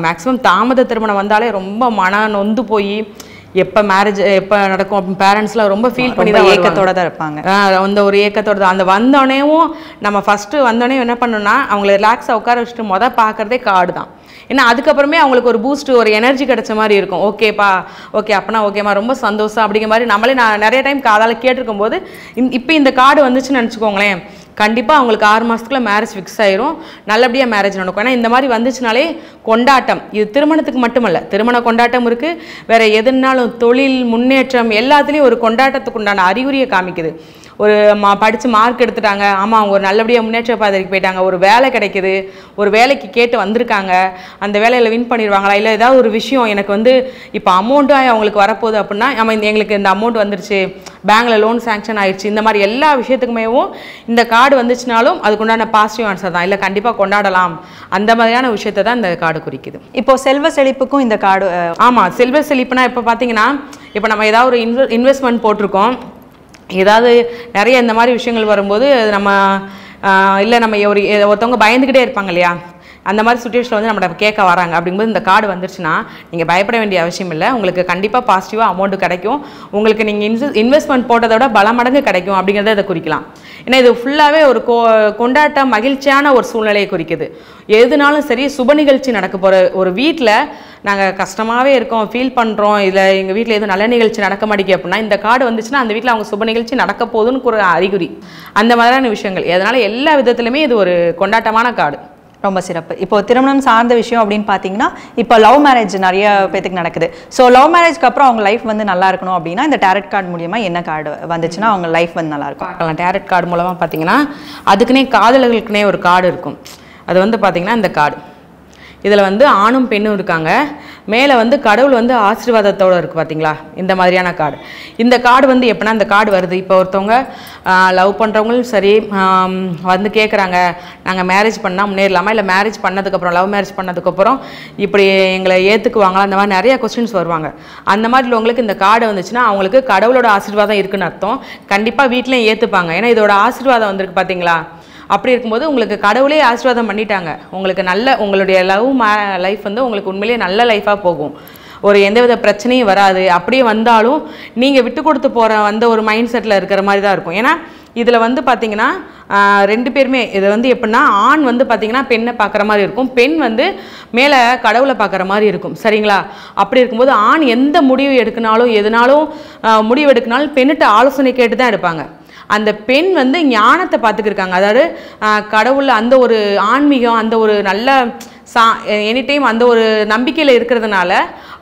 மேக்ஸிமம் தாமத திருமணம் வந்தாலே ரொம்ப மன நொந்து போய் எப்போ மேரேஜ் எப்போ நடக்கும் அப்படின்னு பேரண்ட்ஸ்லாம் ரொம்ப ஃபீல் பண்ணி தான் ஏக்கத்தோட தான் இருப்பாங்க. அந்த ஒரு ஏக்கத்தோட தான் அந்த வந்தோடனேவும் நம்ம ஃபஸ்ட்டு வந்தோடனே என்ன பண்ணணும்னா, அவங்கள ரிலாக்ஸாக உட்கார வச்சுட்டு பார்க்குறதே கார்டு தான். ஏன்னா அதுக்கப்புறமே அவங்களுக்கு ஒரு பூஸ்ட்டு, ஒரு எனர்ஜி கிடைச்ச மாதிரி இருக்கும். ஓகேப்பா, ஓகே அப்பனா ஓகேம்மா, ரொம்ப சந்தோஷம் அப்படிங்கிற மாதிரி நம்மளே நான் நிறைய டைம் காதால் கேட்டிருக்கும் போது இப்போ இந்த கார்டு வந்துச்சுன்னு நினச்சிக்கோங்களேன், கண்டிப்பாக அவங்களுக்கு 6 மாதத்துக்குள்ள மேரேஜ் ஃபிக்ஸ் ஆயிரும், நல்லபடியாக மேரேஜ் நடக்கும். ஏன்னா இந்த மாதிரி வந்துச்சுனாலே கொண்டாட்டம். இது திருமணத்துக்கு மட்டுமல்ல, திருமண கொண்டாட்டம் இருக்குது, வேறு எதுனாலும் தொழில் முன்னேற்றம் எல்லாத்துலேயும் ஒரு கொண்டாட்டத்துக்கு உண்டான அறிகுறியை காமிக்குது. ஒரு படித்து மார்க் எடுத்துட்டாங்க, ஆமாம் அவங்க ஒரு நல்லபடியாக முன்னேற்ற பாதைக்கு போயிட்டாங்க, ஒரு வேலை கிடைக்கிது, ஒரு வேலைக்கு கேட்டு வந்திருக்காங்க, அந்த வேலையில் வின் பண்ணிடுவாங்களா, இல்லை ஏதாவது ஒரு விஷயம் எனக்கு வந்து இப்போ அமௌண்ட்டாக அவங்களுக்கு வரப்போகுது அப்படின்னா, நம்ம எங்களுக்கு இந்த அமௌண்ட் வந்துருச்சு, பேங்க்கில் லோன் சேங்ஷன் ஆயிடுச்சு, இந்த மாதிரி எல்லா விஷயத்துக்குமேவும் இந்த கார்டு வந்துச்சுனாலும் அதுக்குண்டான பாசிட்டிவ் ஆன்சர் தான். இல்லை கண்டிப்பாக கொண்டாடலாம், அந்த மாதிரியான விஷயத்தை தான் இந்த கார்டு குறிக்குது. இப்போ செல்வ செழிப்புக்கும் இந்த கார்டு, ஆமாம் செல்வ செழிப்புனா இப்போ பார்த்தீங்கன்னா, இப்போ நம்ம ஏதாவது ஒரு இன்வெஸ்ட்மெண்ட் போட்டிருக்கோம், ஏதாவது நிறைய இந்த மாதிரி விஷயங்கள் வரும்போது நம்ம இல்லை நம்ம ஒருத்தவங்க பயந்துக்கிட்டே இருப்பாங்க இல்லையா, அந்த மாதிரி சுச்சுவேஷனில் வந்து நம்மளை கேட்க வராங்க. அப்படிங்கும்போது இந்த கார்டு வந்துருச்சுன்னா நீங்கள் பயப்பட வேண்டிய அவசியம் இல்லை, உங்களுக்கு கண்டிப்பாக பாசிட்டிவாக அமௌண்ட் கிடைக்கும். உங்களுக்கு நீங்கள் இன்வெஸ்ட்மெண்ட் போட்டதை விட பல மடங்கு கிடைக்கும் அப்படிங்கிறத இதை குறிக்கலாம். ஏன்னா இது ஃபுல்லாகவே ஒரு கொண்டாட்ட மகிழ்ச்சியான ஒரு சூழ்நிலையை குறிக்குது. எதுனாலும் சரி, சுப நிகழ்ச்சி நடக்க போகிற ஒரு வீட்டில் நாங்கள் கஷ்டமாகவே இருக்கோம், ஃபீல் பண்ணுறோம், இல்லை எங்கள் வீட்டில் எதுவும் நல்ல நிகழ்ச்சி நடக்க மாட்டேங்குது அப்படின்னா இந்த கார்டு வந்துச்சுன்னா அந்த வீட்டில் அவங்க சுப நிகழ்ச்சி நடக்க போகுதுன்னு ஒரு அறிகுறி. அந்த மாதிரியான விஷயங்கள், அதனால் எல்லா விதத்துலையுமே இது ஒரு கொண்டாட்டமான கார்டு. ரொம்ப சிறப்பு. இப்போ திருமணம் சார்ந்த விஷயம் அப்படின்னு பார்த்தீங்கன்னா, இப்போ லவ் மேரேஜ் நிறைய பேத்துக்கு நடக்குது. ஸோ லவ் மேரேஜ்க்கு அப்புறம் அவங்க லைஃப் வந்து நல்லா இருக்கணும் அப்படின்னா இந்த டாரட் கார்டு மூலியமா என்ன கார்டு வந்துச்சுன்னா அவங்க லைஃப் வந்து நல்லா இருக்கும்? பார்க்கலாம். டாரட் கார்டு மூலமாக பார்த்தீங்கன்னா அதுக்குன்னே காதலர்களுக்குனே ஒரு கார்டு இருக்கும். அது வந்து பார்த்தீங்கன்னா இந்த கார்டு, இதில் வந்து ஆணும் பெண்ணும் இருக்காங்க, மேலே வந்து கடவுள் வந்து ஆசீர்வாதத்தோடு இருக்குது பார்த்தீங்களா, இந்த மாதிரியான கார்டு. இந்த கார்டு வந்து எப்படின்னா, இந்த கார்டு வருது, இப்போ ஒருத்தவங்க லவ் பண்ணுறவங்களும் சரி வந்து கேட்குறாங்க, நாங்கள் மேரேஜ் பண்ணால் முன்னேறலாமா, இல்லை மேரேஜ் பண்ணதுக்கப்புறம் லவ் மேரேஜ் பண்ணதுக்கப்புறம் இப்படி எங்களை ஏற்றுக்குவாங்களா, அந்த மாதிரி நிறையா கொஸ்டின்ஸ் வருவாங்க. அந்த மாதிரி உள்ளவங்களுக்கு இந்த கார்டு வந்துச்சுன்னா அவங்களுக்கு கடவுளோட ஆசீர்வாதம் இருக்குன்னு அர்த்தம். கண்டிப்பாக வீட்டிலையும் ஏற்றுப்பாங்க, ஏன்னா இதோட ஆசீர்வாதம் வந்திருக்கு பார்த்தீங்களா. அப்படி இருக்கும்போது உங்களுக்கு கடவுளே ஆசீர்வாதம் பண்ணிட்டாங்க, உங்களுக்கு நல்ல உங்களுடைய லைஃப் வந்து உங்களுக்கு உண்மையிலேயே நல்ல லைஃபாக போகும், ஒரு எந்தவித பிரச்சனையும் வராது. அப்படியே வந்தாலும் நீங்கள் விட்டு கொடுத்து போகிற வந்த ஒரு மைண்ட் செட்டில் இருக்கிற மாதிரி தான் இருக்கும். ஏன்னா இதில் வந்து பார்த்திங்கன்னா 2 பேருமே இது வந்து எப்படின்னா, ஆண் வந்து பார்த்திங்கன்னா பெண்ணை பார்க்குற மாதிரி இருக்கும், பெண் வந்து மேலே கடவுளை பார்க்குற மாதிரி இருக்கும், சரிங்களா. அப்படி இருக்கும்போது ஆண் எந்த முடிவு எடுக்கினாலும் எதுனாலும் முடிவு எடுக்கினாலும் பெண்ணிட்ட ஆலோசனை கேட்டு தான் எடுப்பாங்க. அந்த பெண் வந்து ஞானத்தை பார்த்துக்கிருக்காங்க. அதாவது கடவுள் அந்த ஒரு ஆன்மீகம், அந்த ஒரு நல்ல எனி டைம் அந்த ஒரு நம்பிக்கையில் இருக்கிறதுனால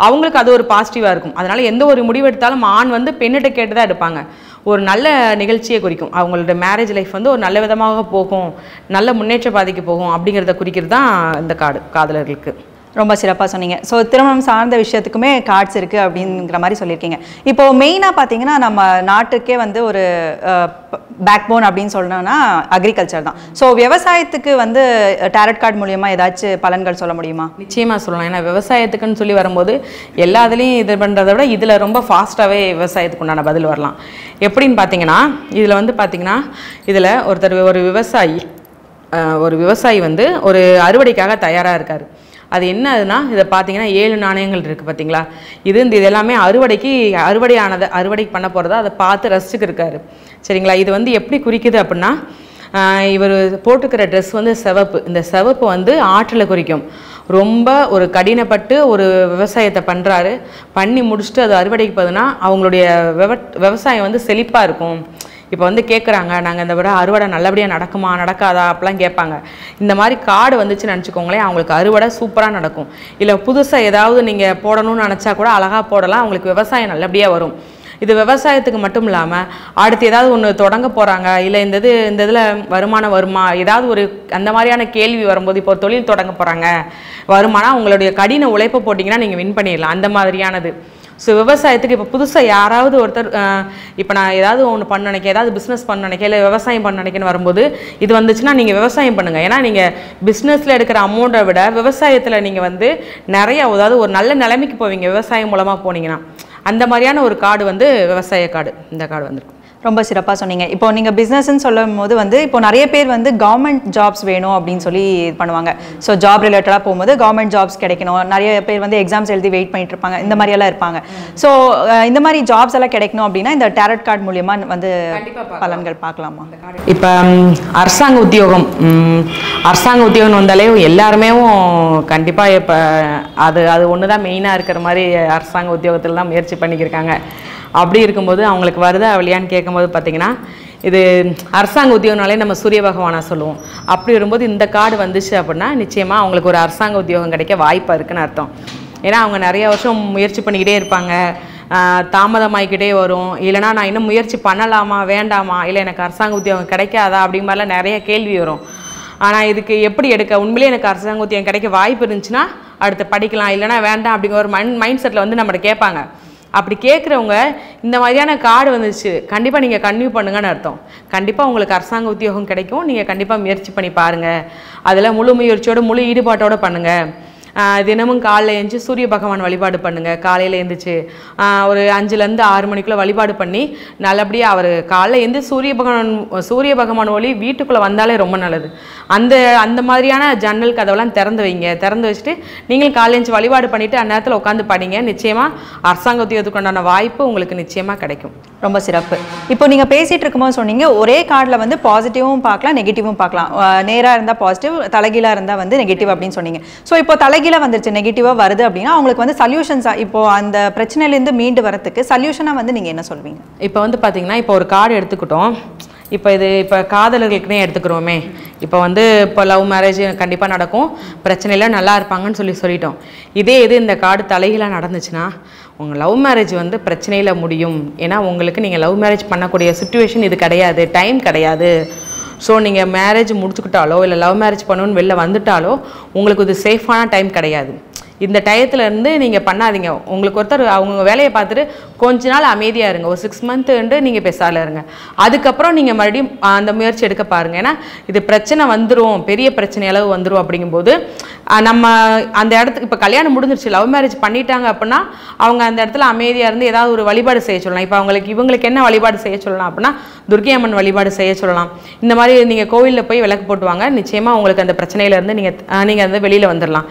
அவங்களுக்கு அது ஒரு பாசிட்டிவாக இருக்கும். அதனால் எந்த ஒரு முடிவு எடுத்தாலும் ஆண் வந்து பெண்ணிட்ட கேட்டு தான் எடுப்பாங்க. ஒரு நல்ல நிகழ்ச்சியை குறிக்கும். அவங்களோட மேரேஜ் லைஃப் வந்து ஒரு நல்ல விதமாக போகும், நல்ல முன்னேற்ற பாதைக்கு போகும் அப்படிங்கிறத குறிக்கிறது தான் இந்த கார்டு காதலர்களுக்கு. ரொம்ப சிறப்பாக சொன்னீங்க. ஸோ திருமணம் சார்ந்த விஷயத்துக்குமே கார்ட்ஸ் இருக்குது அப்படிங்கிற மாதிரி சொல்லியிருக்கீங்க. இப்போது மெயினாக பார்த்தீங்கன்னா நம்ம நாட்டுக்கே வந்து ஒரு பேக் போன் அப்படின்னு சொல்லணும்னா அக்ரிகல்ச்சர் தான். ஸோ விவசாயத்துக்கு வந்து டேரட் கார்டு மூலியமாக ஏதாச்சும் பலன்கள் சொல்ல முடியுமா? நிச்சயமாக சொல்லலாம். ஏன்னா விவசாயத்துக்குன்னு சொல்லி வரும்போது எல்லா இதுலேயும் இது பண்ணுறதை விட இதில் ரொம்ப ஃபாஸ்ட்டாகவே விவசாயத்துக்கு உண்டான பதில் வரலாம். எப்படின்னு பார்த்தீங்கன்னா இதில் வந்து பார்த்தீங்கன்னா இதில் ஒரு விவசாயி வந்து ஒரு அறுவடைக்காக தயாராக இருக்கார். அது என்னதுன்னா இதை பார்த்தீங்கன்னா 7 நாணயங்கள் இருக்குது பார்த்தீங்களா. இது எல்லாமே அறுவடை பண்ண போகிறதா அதை பார்த்து ரசிச்சுக்கு இருக்காரு. சரிங்களா. இது வந்து எப்படி குறிக்குது அப்படின்னா இவர் போட்டுக்கிற ட்ரெஸ் வந்து சிவப்பு. இந்த சிவப்பு வந்து ஆற்றலை குறிக்கும். ரொம்ப ஒரு கடினப்பட்டு ஒரு விவசாயத்தை பண்ணுறாரு. பண்ணி முடிச்சுட்டு அது அறுவடைக்கு போகுதுன்னா அவங்களுடைய விவசாயம் வந்து செழிப்பாக இருக்கும். இப்போ வந்து கேட்குறாங்க, நாங்கள் இந்த விட அறுவடை நல்லபடியாக நடக்குமா நடக்காதா அப்படிலாம் கேட்பாங்க. இந்த மாதிரி கார்டு வந்துச்சுன்னு நினச்சிக்கோங்களேன், அவங்களுக்கு அறுவடை சூப்பராக நடக்கும். இல்லை புதுசாக ஏதாவது நீங்கள் போடணும்னு நினச்சா கூட அழகாக போடலாம். அவங்களுக்கு விவசாயம் நல்லபடியாக வரும். இது விவசாயத்துக்கு மட்டும் இல்லாமல் அடுத்து ஏதாவது ஒன்று தொடங்க போகிறாங்க, இல்லை இந்த இதில் வருமானம் வருமா, ஏதாவது ஒரு அந்த மாதிரியான கேள்வி வரும்போது, இப்போ ஒரு தொழில் தொடங்க போகிறாங்க, வருமானம் உங்களுடைய கடின உழைப்பை போட்டிங்கன்னா நீங்கள் வின் பண்ணிடலாம். அந்த மாதிரியானது. ஸோ விவசாயத்துக்கு இப்போ புதுசாக யாராவது ஒருத்தர் இப்போ நான் ஏதாவது ஒன்று பண்ண நினைக்க, ஏதாவது பிஸ்னஸ் பண்ண நினைக்க, இல்லை விவசாயம் பண்ண நினைக்கன்னு வரும்போது இது வந்துச்சுன்னா நீங்கள் விவசாயம் பண்ணுங்கள். ஏன்னா நீங்கள் பிஸ்னஸில் எடுக்கிற அமௌண்ட்டை விட விவசாயத்தில் நீங்கள் வந்து நிறைய, அதாவது ஒரு நல்ல நிலைமைக்கு போவீங்க விவசாயம் மூலமாக போனீங்கன்னா. அந்த மாதிரியான ஒரு கார்டு வந்து விவசாய கார்டு. இந்த கார்டு வந்துருக்கும். ரொம்ப சிறப்பாக சொன்னீங்க. இப்போ நீங்கள் பிஸ்னஸ்ன்னு சொல்லும் போது வந்து இப்போ நிறைய பேர் வந்து கவர்மெண்ட் ஜாப்ஸ் வேணும் அப்படின்னு சொல்லி இது பண்ணுவாங்க. ஸோ ஜாப் ரிலேட்டடாக போகும்போது கவர்மெண்ட் ஜாப்ஸ் கிடைக்கணும், நிறைய பேர் வந்து எக்ஸாம்ஸ் எழுதி வெயிட் பண்ணிட்டு இருப்பாங்க, இந்த மாதிரியெல்லாம் இருப்பாங்க. ஸோ இந்த மாதிரி ஜாப்ஸ் எல்லாம் கிடைக்கணும் அப்படின்னா இந்த டேரட் கார்டு மூலியமா வந்து பலன்கள் பார்க்கலாமா? இப்போ அரசாங்க உத்தியோகம் வந்தாலே எல்லாருமே கண்டிப்பாக இப்போ அது ஒன்று தான் மெயினாக இருக்கிற மாதிரி அரசாங்க உத்தியோகத்தில் தான் முயற்சி பண்ணிக்கிருக்காங்க. அப்படி இருக்கும்போது அவங்களுக்கு வருதா இல்லையான்னு கேட்கும்போது பார்த்தீங்கன்னா இது அரசாங்க உத்தியோகனாலே நம்ம சூரிய பகவானா சொல்லுவோம். அப்படி வரும்போது இந்த கார்டு வந்துச்சு அப்படின்னா நிச்சயமாக அவங்களுக்கு ஒரு அரசாங்க உத்தியோகம் கிடைக்க வாய்ப்பாக இருக்குன்னு அர்த்தம். ஏன்னா அவங்க நிறைய வருஷம் முயற்சி பண்ணிக்கிட்டே இருப்பாங்க, தாமதமாகிக்கிட்டே வரும். இல்லைனா நான் இன்னும் முயற்சி பண்ணலாமா வேண்டாமா, இல்லை எனக்கு அரசாங்க உத்தியோகம் கிடைக்காதா அப்படிங்க மாதிரிலாம் நிறைய கேள்வி வரும். ஆனால் இதுக்கு எப்படி எடுக்க, உண்மையிலே எனக்கு அரசாங்க உத்தியோகம் கிடைக்க வாய்ப்பு இருந்துச்சுன்னா அடுத்து படிக்கலாம், இல்லைனா வேண்டாம் அப்படிங்கிற ஒரு மைண்ட் செட்டில் வந்து நம்மகிட்ட கேட்பாங்க. அப்படி கேட்குறவங்க இந்த மாதிரியான கார்டு வந்துச்சு கண்டிப்பாக நீங்கள் கன்டினியூ பண்ணுங்கன்னு அர்த்தம். கண்டிப்பாக உங்களுக்கு அரசாங்க உத்தியோகம் கிடைக்கும். நீங்கள் கண்டிப்பாக முயற்சி பண்ணி பாருங்கள். அதில் முழு முயற்சியோடு முழு ஈடுபாட்டோடு பண்ணுங்கள். தினமும் காலையில் எழுந்துச்சு சூரிய பகவான் வழிபாடு பண்ணுங்கள். காலையில் எழுந்திரிச்சு ஒரு 5லேருந்து 6 மணிக்குள்ளே வழிபாடு பண்ணி நல்லபடியாக அவர் காலையில் எழுந்து சூரிய பகவான் ஒளி வீட்டுக்குள்ளே வந்தாலே ரொம்ப நல்லது. அந்த மாதிரியான ஜன்னல் கதவெல்லாம் திறந்து வைங்க. திறந்து வச்சுட்டு நீங்களும் காலையில் எழுந்து வழிபாடு பண்ணிவிட்டு அந்நேரத்தில் உட்காந்து படிங்க. நிச்சயமாக அரசாங்க உத்தியோகத்துக்கு உண்டான வாய்ப்பு உங்களுக்கு நிச்சயமாக கிடைக்கும். ரொம்ப சிறப்பு. இப்போ நீங்கள் பேசிகிட்டு இருக்கும்போது சொன்னீங்க ஒரே கார்டில் வந்து பாசிட்டிவும் பார்க்கலாம் நெகட்டிவும் பார்க்கலாம். நேராக இருந்தால் பாசிட்டிவ், தலைகீழாக இருந்தால் வந்து நெகட்டிவ் அப்படின்னு சொன்னீங்க. ஸோ இப்போ தலைகீழ வந்துருச்சு, நெகட்டிவாக வருது அப்படின்னா அவங்களுக்கு வந்து சொல்யூஷன்ஸாக இப்போ அந்த பிரச்சனையிலேருந்து மீண்டு வரத்துக்கு சொல்யூஷனாக வந்து நீங்கள் என்ன சொல்வீங்க? இப்போ வந்து பார்த்தீங்கன்னா இப்போ ஒரு கார்டு எடுத்துக்கிட்டோம். இப்போ காதலர்களுக்குனே எடுத்துக்கிறோமே. இப்போ இப்போ லவ் மேரேஜ் கண்டிப்பாக நடக்கும், பிரச்சனையில் நல்லா இருப்பாங்கன்னு சொல்லிட்டோம். இது இந்த கார்டு தலைகீழாக நடந்துச்சுன்னா உங்கள் லவ் மேரேஜ் பிரச்சனையில் முடியும். ஏன்னா உங்களுக்கு நீங்கள் லவ் மேரேஜ் பண்ணக்கூடிய சிச்சுவேஷன் இது கிடையாது, டைம் கிடையாது. ஸோ நீங்கள் மேரேஜ் முடிச்சுக்கிட்டாலோ இல்லை லவ் மேரேஜ் பண்ணணுன்னு வெளில வந்துட்டாலோ உங்களுக்கு இது சேஃபான டைம் கிடையாது. இந்த டயத்துலேருந்து நீங்கள் பண்ணாதீங்க. உங்களுக்கு ஒருத்தர் அவங்க வேலையை பார்த்துட்டு கொஞ்ச நாள் அமைதியாக இருங்க. ஒரு 6 மந்த்து நீங்கள் பேசால இருங்க. அதுக்கப்புறம் நீங்கள் மறுபடியும் அந்த முயற்சி எடுக்க பாருங்கள். ஏன்னா இது பிரச்சனை வந்துடும், பெரிய பிரச்சனை அளவு வந்துடும். அப்படிங்கும்போது நம்ம அந்த இடத்துக்கு இப்போ கல்யாணம் முடிஞ்சிருச்சு, லவ் மேரேஜ் பண்ணிட்டாங்க அப்படின்னா அவங்க அந்த இடத்துல அமைதியாக இருந்து ஏதாவது ஒரு வழிபாடு செய்ய சொல்லலாம். இப்போ இவங்களுக்கு என்ன வழிபாடு செய்ய சொல்லலாம் அப்படின்னா துர்க்கை அம்மன் வழிபாடு செய்ய சொல்லலாம். இந்த மாதிரி நீங்கள் கோவிலில் போய் விளக்கு போட்டுவாங்க. நிச்சயமாக உங்களுக்கு அந்த பிரச்சனையிலேருந்து நீங்கள் வந்து வெளியில் வந்துடலாம்.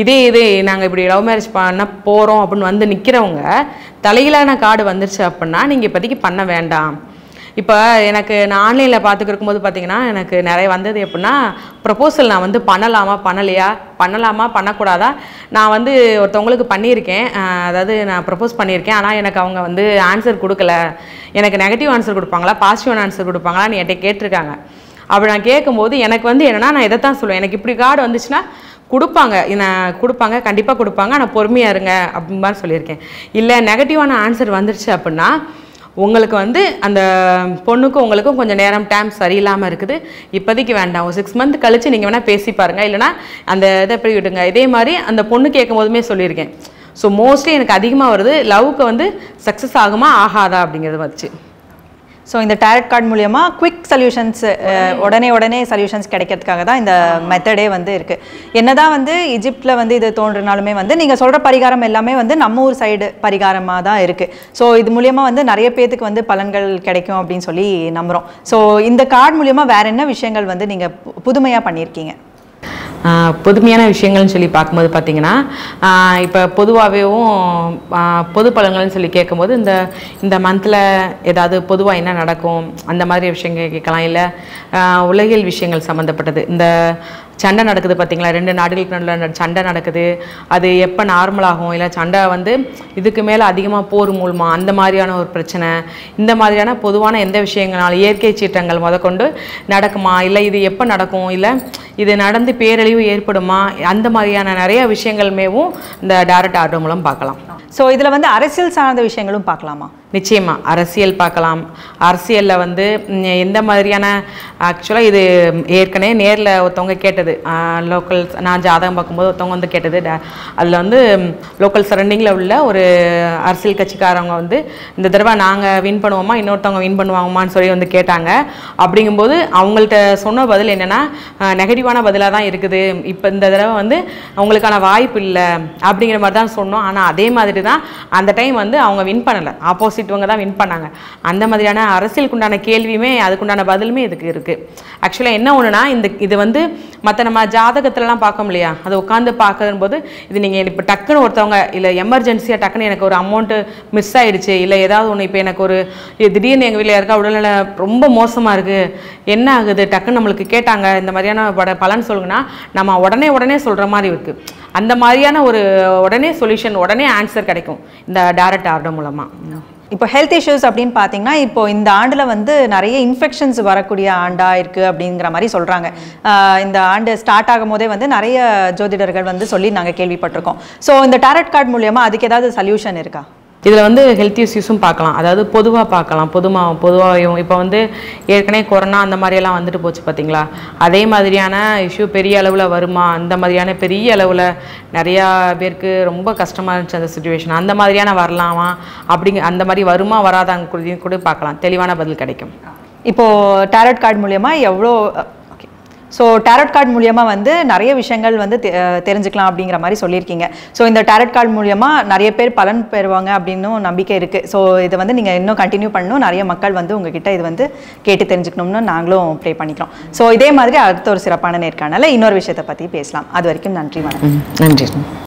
இதே நாங்கள் இப்படி லவ் மேரேஜ் பண்ண போகிறோம் அப்படின்னு நிற்கிறவங்க தலையிலான கார்டு வந்துருச்சு அப்படின்னா நீங்கள் இப்போதைக்கு பண்ண வேண்டாம். இப்போ எனக்கு நான் ஆன்லைனில் பார்த்துக்கிருக்கும்போது பார்த்தீங்கன்னா எனக்கு நிறைய வந்தது எப்படின்னா ப்ரப்போசல் நான் வந்து பண்ணலாமா பண்ணக்கூடாதா. நான் வந்து ஒருத்தவங்களுக்கு பண்ணியிருக்கேன், அதாவது நான் ப்ரப்போஸ் பண்ணியிருக்கேன். ஆனால் எனக்கு அவங்க வந்து ஆன்சர் கொடுக்கல. எனக்கு நெகட்டிவ் ஆன்சர் கொடுப்பாங்களா பாசிட்டிவ் ஆன்சர் கொடுப்பாங்களான்னு என்கிட்ட கேட்டிருக்காங்க. அப்படி நான் கேட்கும்போது எனக்கு வந்து என்னென்னா நான் இதை தான் சொல்லுவேன், எனக்கு இப்படி கார்டு வந்துச்சுன்னா கொடுப்பாங்க கண்டிப்பாக கொடுப்பாங்க, ஆனால் பொறுமையாக இருங்க அப்படின்னு மாதிரி சொல்லியிருக்கேன். இல்லை நெகட்டிவான ஆன்சர் வந்துருச்சு அப்படின்னா உங்களுக்கு வந்து அந்த பொண்ணுக்கும் உங்களுக்கும் கொஞ்சம் டைம் சரியில்லாமல் இருக்குது, இப்போதைக்கு வேண்டாம், ஒரு 6 மந்த் கழித்து நீங்கள் வேணால் பேசி பாருங்கள், இல்லைனா அந்த இதை எப்படி விடுங்க. இதே மாதிரி அந்த பொண்ணு கேட்கும் போதுமே சொல்லியிருக்கேன். ஸோ மோஸ்ட்லி எனக்கு அதிகமாக வருது லவ்வுக்கு வந்து சக்ஸஸ் ஆகுமா ஆகாதா அப்படிங்கிறது வந்துச்சு. ஸோ இந்த டேரட் கார்டு மூலமா குவிக் சொல்யூஷன்ஸ், உடனே சொல்யூஷன்ஸ் கிடைக்கிறதுக்காக தான் இந்த மெத்தடே வந்து இருக்குது. என்னதான் வந்து ஈஜிப்டில் வந்து இது தோன்றினாலுமே வந்து நீங்கள் சொல்கிற பரிகாரம் எல்லாமே வந்து நம்ம ஊர் சைடு பரிகாரமாக தான் இருக்குது. ஸோ இது மூலயமா வந்து நிறைய பேத்துக்கு வந்து பலன்கள் கிடைக்கும் அப்படின்னு சொல்லி நம்புகிறோம். ஸோ இந்த கார்டு மூலயமா வேறு என்ன விஷயங்கள் வந்து நீங்கள் புதுமையாக பண்ணியிருக்கீங்க? புதுமையான விஷயங்கள்னு சொல்லி பார்க்கும்போது பார்த்தீங்கன்னா, இப்போ பொதுவாகவேவும் பொது பலன்கள்னு சொல்லி கேட்கும்போது இந்த மந்தில் ஏதாவது பொதுவாக என்ன நடக்கும் அந்த மாதிரி விஷயங்கள் கேட்கலாம். இல்லை உலகியல் விஷயங்கள் சம்மந்தப்பட்டது, இந்த சண்டை நடக்குது பார்த்தீங்களா, 2 நாடுகளுக்கு நடுவில் சண்டை நடக்குது, அது எப்போ நார்மலாகும், இல்லை சண்டை வந்து இதுக்கு மேலே அதிகமாக போர் மூலமா அந்த மாதிரியான ஒரு பிரச்சனை, இந்த மாதிரியான பொதுவான எந்த விஷயங்களாலும் இயற்கை சீற்றங்கள் முதற்கொண்டு நடக்குமா, இல்லை இது எப்போ நடக்கும், இல்லை இது நடந்து பேரழிவு ஏற்படுமா, அந்த மாதிரியான நிறைய விஷயங்களுமேவும் இந்த டைரக்ட் ஆர்டர் மூலம் பார்க்கலாம். ஸோ இதில் வந்து அரசியல் சார்ந்த விஷயங்களும் பார்க்கலாமா? நிச்சயமாக அரசியல் பார்க்கலாம். அரசியலில் வந்து எந்த மாதிரியான ஆக்சுவலாக இது ஏற்கனவே நேரில் ஒருத்தவங்க கேட்டது, லோக்கல்ஸ் நான் ஜாதகம் பார்க்கும்போது ஒருத்தவங்க வந்து கேட்டது, அதில் வந்து லோக்கல் சரௌண்டிங்கில் உள்ள ஒரு அரசியல் கட்சிக்காரவங்க வந்து இந்த தடவை நாங்கள் வின் பண்ணுவோமா இன்னொருத்தவங்க வின் பண்ணுவாங்கம்மான்னு சொல்லி வந்து கேட்டாங்க. அப்படிங்கும்போது அவங்கள்ட்ட சொன்ன பதில் என்னென்னா நெகட்டிவான பதிலாக தான் இருக்குது, இப்போ இந்த தடவை வந்து அவங்களுக்கான வாய்ப்பு இல்லை அப்படிங்கிற மாதிரி தான் சொன்னோம். ஆனால் அதே மாதிரி தான் அந்த டைம் வந்து அவங்க வின் பண்ணலை, ஆப்போசிட்வங்க தான் வின் பண்ணாங்க. அந்த மாதிரியான அரசியலுக்கு உண்டான கேள்வியுமே அதுக்குண்டான பதிலுமே இதுக்கு இருக்குது. ஆக்சுவலாக என்ன ஒன்றுனா இது வந்து மற்ற நம்ம ஜாதகத்துலலாம் பார்க்க இல்லையா, அதை உட்காந்து பார்க்கறது போது இது நீங்கள் இப்போ டக்குன்னு ஒருத்தவங்க இல்லை எமர்ஜென்சியாக டக்குன்னு எனக்கு ஒரு அமௌண்ட்டு மிஸ் ஆகிடுச்சு, இல்லை ஏதாவது ஒன்று இப்போ எனக்கு ஒரு திடீர்னு எங்கள் வீட்டில் யாருக்கா உடல்நிலை ரொம்ப மோசமாக இருக்குது, என்ன ஆகுது டக்குன்னு நம்மளுக்கு கேட்டாங்க, இந்த மாதிரியான பலன் சொல்லுங்கன்னா நம்ம உடனே சொல்கிற மாதிரி இருக்குது. அந்த மாதிரியான ஒரு உடனே சொல்யூஷன் உடனே ஆன்சர் கிடைக்கும் இந்த டைரக்ட் ஆர்டர் மூலமாக. இப்போ ஹெல்த் இஷ்யூஸ் அப்படின்னு பார்த்தீங்கன்னா இப்போ இந்த ஆண்டில் வந்து நிறைய இன்ஃபெக்ஷன்ஸ் வரக்கூடிய ஆண்டாக இருக்குது அப்படிங்கிற மாதிரி சொல்கிறாங்க. இந்த ஆண்டு ஸ்டார்ட் ஆகும் போதே வந்து நிறைய ஜோதிடர்கள் வந்து சொல்லி நாங்கள் கேள்விப்பட்டிருக்கோம். ஸோ இந்த டாரட் கார்டு மூலமா அதுக்கு ஏதாவது சொல்யூஷன் இருக்கா? இதில் வந்து ஹெல்த் இஷ்யூஸும் பார்க்கலாம், அதாவது பொதுவாக பார்க்கலாம். பொதுவாகவும் இப்போ வந்து ஏற்கனவே கொரோனா அந்த மாதிரியெல்லாம் வந்துட்டு போச்சு பார்த்தீங்களா, அதே மாதிரியான இஷ்யூ பெரிய அளவில் வருமா, அந்த மாதிரியான பெரிய அளவில் நிறையா பேருக்கு ரொம்ப கஷ்டமாக இருந்துச்சு அந்த சுச்சுவேஷன், அந்த மாதிரியான வரலாமா அந்த மாதிரி வருமா வராதாங்க கூட பார்க்கலாம், தெளிவான பதில் கிடைக்கும். இப்போது டாரட் கார்டு மூலமா எவ்வளோ ஸோ டாரட் கார்டு மூலியமாக வந்து நிறைய விஷயங்கள் வந்து தெரிஞ்சுக்கலாம் அப்படிங்கிற மாதிரி சொல்லியிருக்கீங்க. ஸோ இந்த டாரட் கார்டு மூலியமாக நிறைய பேர் பலன் பெறுவாங்க அப்படின்னும் நம்பிக்கை இருக்குது. ஸோ இதை வந்து நீங்கள் இன்னும் கண்டினியூ பண்ணணும், நிறைய மக்கள் வந்து உங்ககிட்ட இது வந்து கேட்டு தெரிஞ்சுக்கணும்னு நாங்களும் ப்ரே பண்ணிக்கிறோம். ஸோ இதே மாதிரி அடுத்த ஒரு சிறப்பான நேர்காணல இன்னொரு விஷயத்தை பற்றி பேசலாம். அது வரைக்கும் நன்றி, வணக்கம். நன்றி.